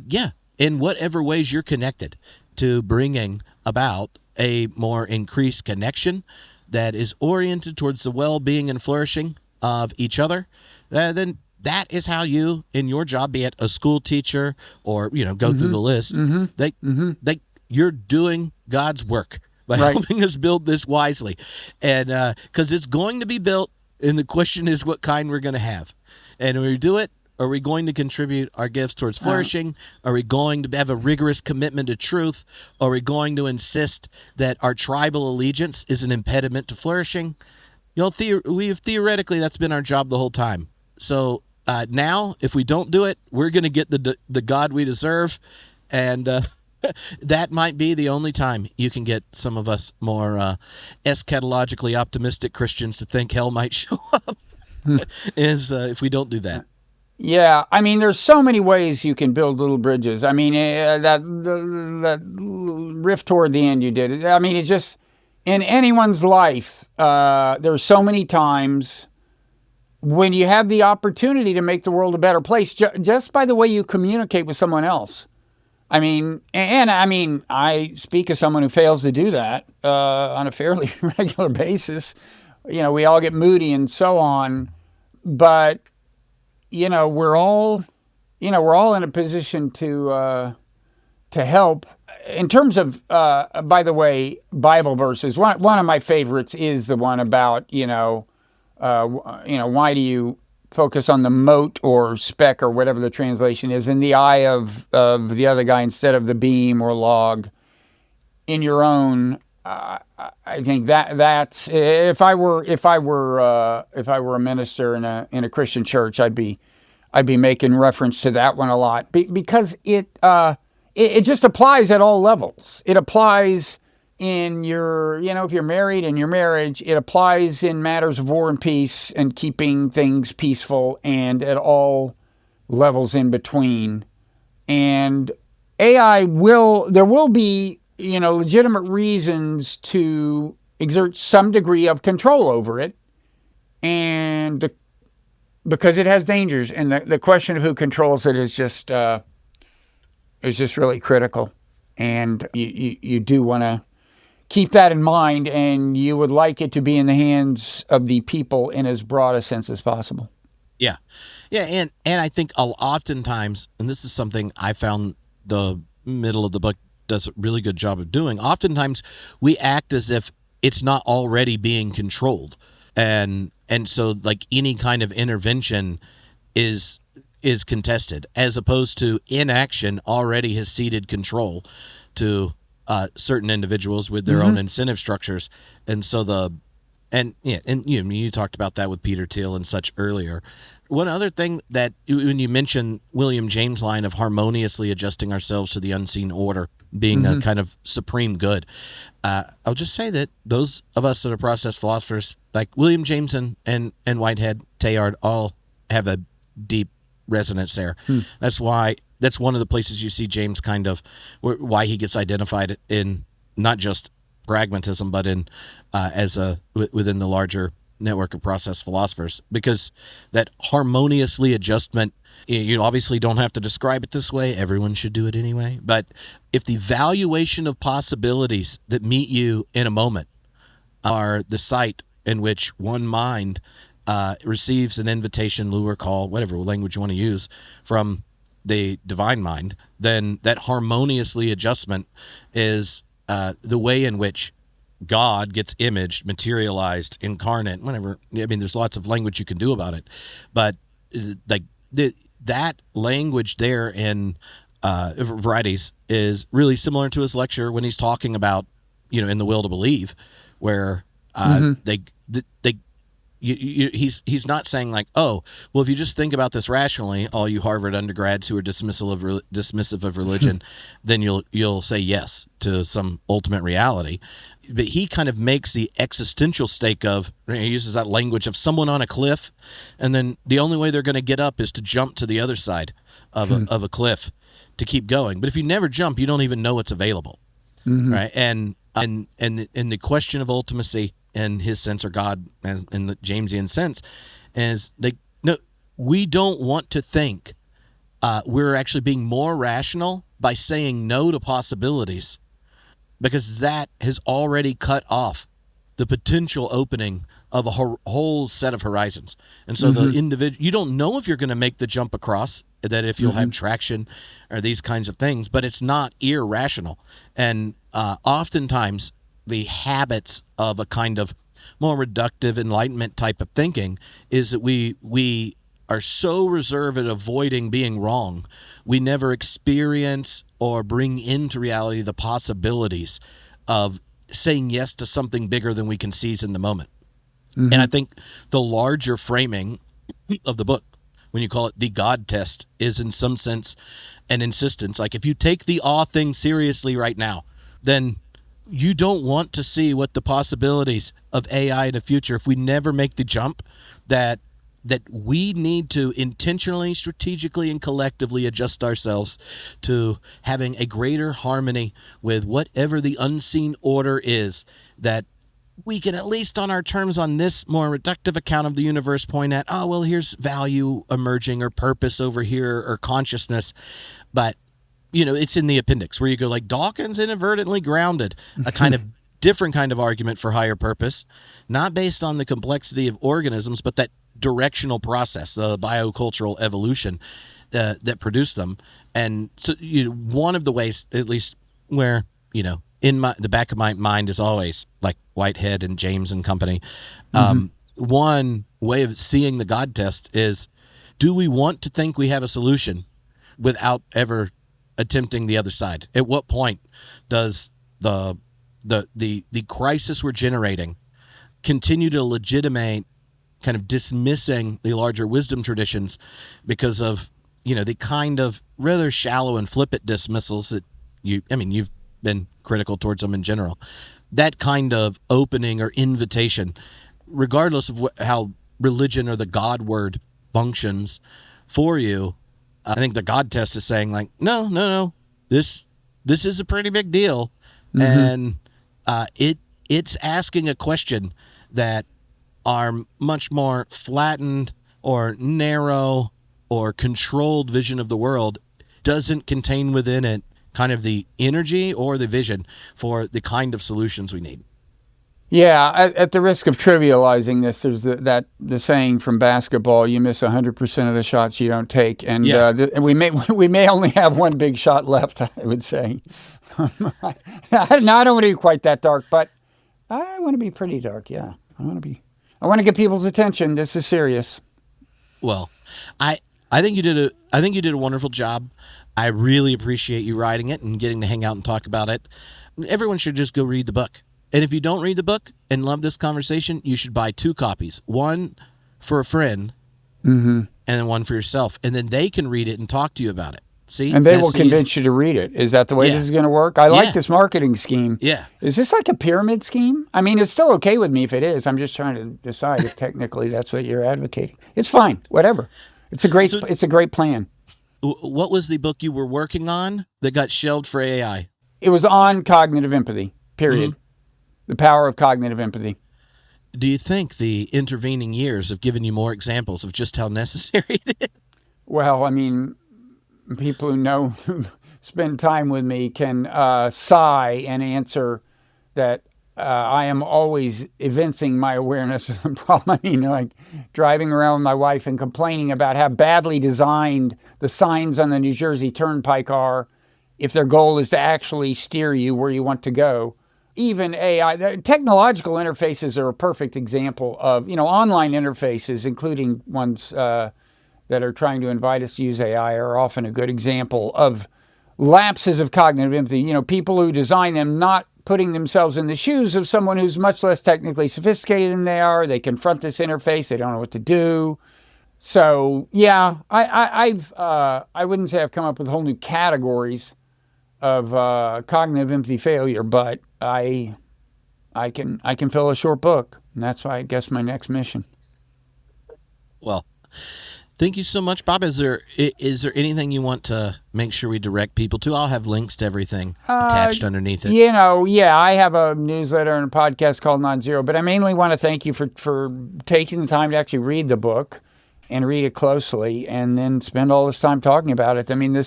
in whatever ways you're connected to bringing about a more increased connection that is oriented towards the well-being and flourishing of each other, then that is how you, in your job, be it a school teacher or go through the list, you're doing God's work by helping us build this wisely, and because it's going to be built, and the question is what kind we're going to have, and when we do it, are we going to contribute our gifts towards flourishing? Are we going to have a rigorous commitment to truth? Are we going to insist that our tribal allegiance is an impediment to flourishing? Theoretically, that's been our job the whole time. So now, if we don't do it, we're going to get the God we deserve, and that might be the only time you can get some of us more eschatologically optimistic Christians to think hell might show up, is if we don't do that. Yeah, I mean, there's so many ways you can build little bridges. I mean, that riff toward the end you did. I mean, it just, in anyone's life, there's so many times when you have the opportunity to make the world a better place just by the way you communicate with someone else. I mean, I speak as someone who fails to do that on a fairly regular basis. We all get moody and so on, but we're all in a position to help. In terms of, by the way, Bible verses, one of my favorites is the one about, why do you focus on the mote or speck or whatever the translation is in the eye of the other guy instead of the beam or log in your own. I think that's if I were a minister in a Christian church, I'd be making reference to that one a lot because it it just applies at all levels. It applies in your, if you're married, in your marriage. It applies in matters of war and peace and keeping things peaceful, and at all levels in between. And there will be, legitimate reasons to exert some degree of control over it, and because it has dangers. And the question of who controls it is just really critical. And you do want to keep that in mind, and you would like it to be in the hands of the people in as broad a sense as possible. Yeah. Yeah. And I think oftentimes, and this is something I found the middle of the book does a really good job of doing, oftentimes we act as if it's not already being controlled. And so like any kind of intervention is contested, as opposed to inaction already has ceded control to certain individuals with their own incentive structures. And so you talked about that with Peter Thiel and such earlier. One other thing that when you mentioned William James' line of harmoniously adjusting ourselves to the unseen order being a kind of supreme good, I'll just say that those of us that are process philosophers, like William James and Whitehead, Teilhard, all have a deep resonance there. That's one of the places you see James kind of why he gets identified in not just pragmatism, but in within the larger network of process philosophers, because that harmoniously adjustment, you obviously don't have to describe it this way. Everyone should do it anyway. But if the valuation of possibilities that meet you in a moment are the site in which one mind receives an invitation, lure, call, whatever language you want to use, from the divine mind, then that harmoniously adjustment is the way in which God gets imaged, materialized, incarnate, whatever. I mean, there's lots of language you can do about it, but like that language there in Varieties is really similar to his lecture when he's talking about, in The Will to Believe, where he's not saying like, oh, well, if you just think about this rationally, all you Harvard undergrads who are dismissive of religion, then you'll say yes to some ultimate reality. But he kind of makes the existential stake of, he uses that language of someone on a cliff, and then the only way they're going to get up is to jump to the other side of a cliff to keep going. But if you never jump, you don't even know it's available, right? And the question of ultimacy in his sense, or God in the Jamesian sense, is we don't want to think we're actually being more rational by saying no to possibilities, because that has already cut off the potential opening of a whole set of horizons. And so the individual, you don't know if you're going to make the jump across, that if you'll have traction or these kinds of things, but it's not irrational. And oftentimes the habits of a kind of more reductive enlightenment type of thinking is that we are so reserved at avoiding being wrong, we never experience or bring into reality the possibilities of saying yes to something bigger than we can seize in the moment. And I think the larger framing of the book, when you call it the God test, is in some sense an insistence. Like, if you take the awe thing seriously right now, then you don't want to see what the possibilities of AI in the future, if we never make the jump, that we need to intentionally, strategically, and collectively adjust ourselves to having a greater harmony with whatever the unseen order is, that we can, at least on our terms on this more reductive account of the universe, point at, oh, well, here's value emerging, or purpose over here, or consciousness. But, it's in the appendix where you go like, Dawkins inadvertently grounded a kind of different kind of argument for higher purpose, not based on the complexity of organisms, but that directional process, the biocultural evolution that produced them. And so one of the ways, at least where, in the back of my mind is always like Whitehead and James and company. One way of seeing the God test is, do we want to think we have a solution without ever attempting the other side? At what point does the crisis we're generating continue to legitimate kind of dismissing the larger wisdom traditions because of the kind of rather shallow and flippant dismissals that you've been critical towards them in general. That kind of opening or invitation, regardless of how religion or the God word functions for you, I think the God test is saying like, no, this is a pretty big deal, and it's asking a question that our much more flattened or narrow or controlled vision of the world doesn't contain within it kind of the energy or the vision for the kind of solutions we need. Yeah, at the risk of trivializing this, there's the saying from basketball: you miss 100% of the shots you don't take, and we may only have one big shot left. I would say. No, I don't want to be quite that dark, but I want to be pretty dark. Yeah, I want to get people's attention. This is serious. Well, I think you did a wonderful job. I really appreciate you writing it and getting to hang out and talk about it. Everyone should just go read the book. And if you don't read the book and love this conversation, you should buy 2 copies. One for a friend, and then one for yourself. And then they can read it and talk to you about it. See? And they will convince you to read it. Is that the way this is going to work? I like this marketing scheme. Yeah. Is this like a pyramid scheme? I mean, it's still okay with me if it is. I'm just trying to decide if technically that's what you're advocating. It's fine. Whatever. It's a great plan. What was the book you were working on that got shelved for AI? It was on cognitive empathy, period. The power of cognitive empathy. Do you think the intervening years have given you more examples of just how necessary it is? Well, I mean, people who spend time with me can sigh and answer that I am always evincing my awareness of the problem. I mean, like driving around with my wife and complaining about how badly designed the signs on the New Jersey Turnpike are if their goal is to actually steer you where you want to go. Even AI, technological interfaces are a perfect example of, online interfaces, including ones that are trying to invite us to use AI, are often a good example of lapses of cognitive empathy. People who design them not putting themselves in the shoes of someone who's much less technically sophisticated than they are. They confront this interface. They don't know what to do. So, yeah, I wouldn't say I've come up with whole new categories of cognitive empathy failure, but I can fill a short book, and that's why I guess my next mission. Well, thank you so much, Bob. Is there anything you want to make sure we direct people to? I'll have links to everything attached underneath it. I have a newsletter and a podcast called Non-Zero, but I mainly want to thank you for taking the time to actually read the book and read it closely and then spend all this time talking about it. I mean,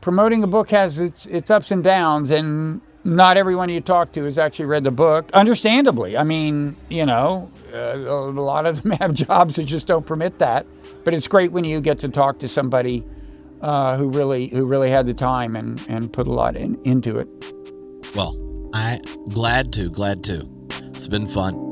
promoting a book has its ups and downs, and not everyone you talk to has actually read the book, understandably. I mean, a lot of them have jobs that just don't permit that. But it's great when you get to talk to somebody who really had the time and put a lot into it. Well, glad to. It's been fun.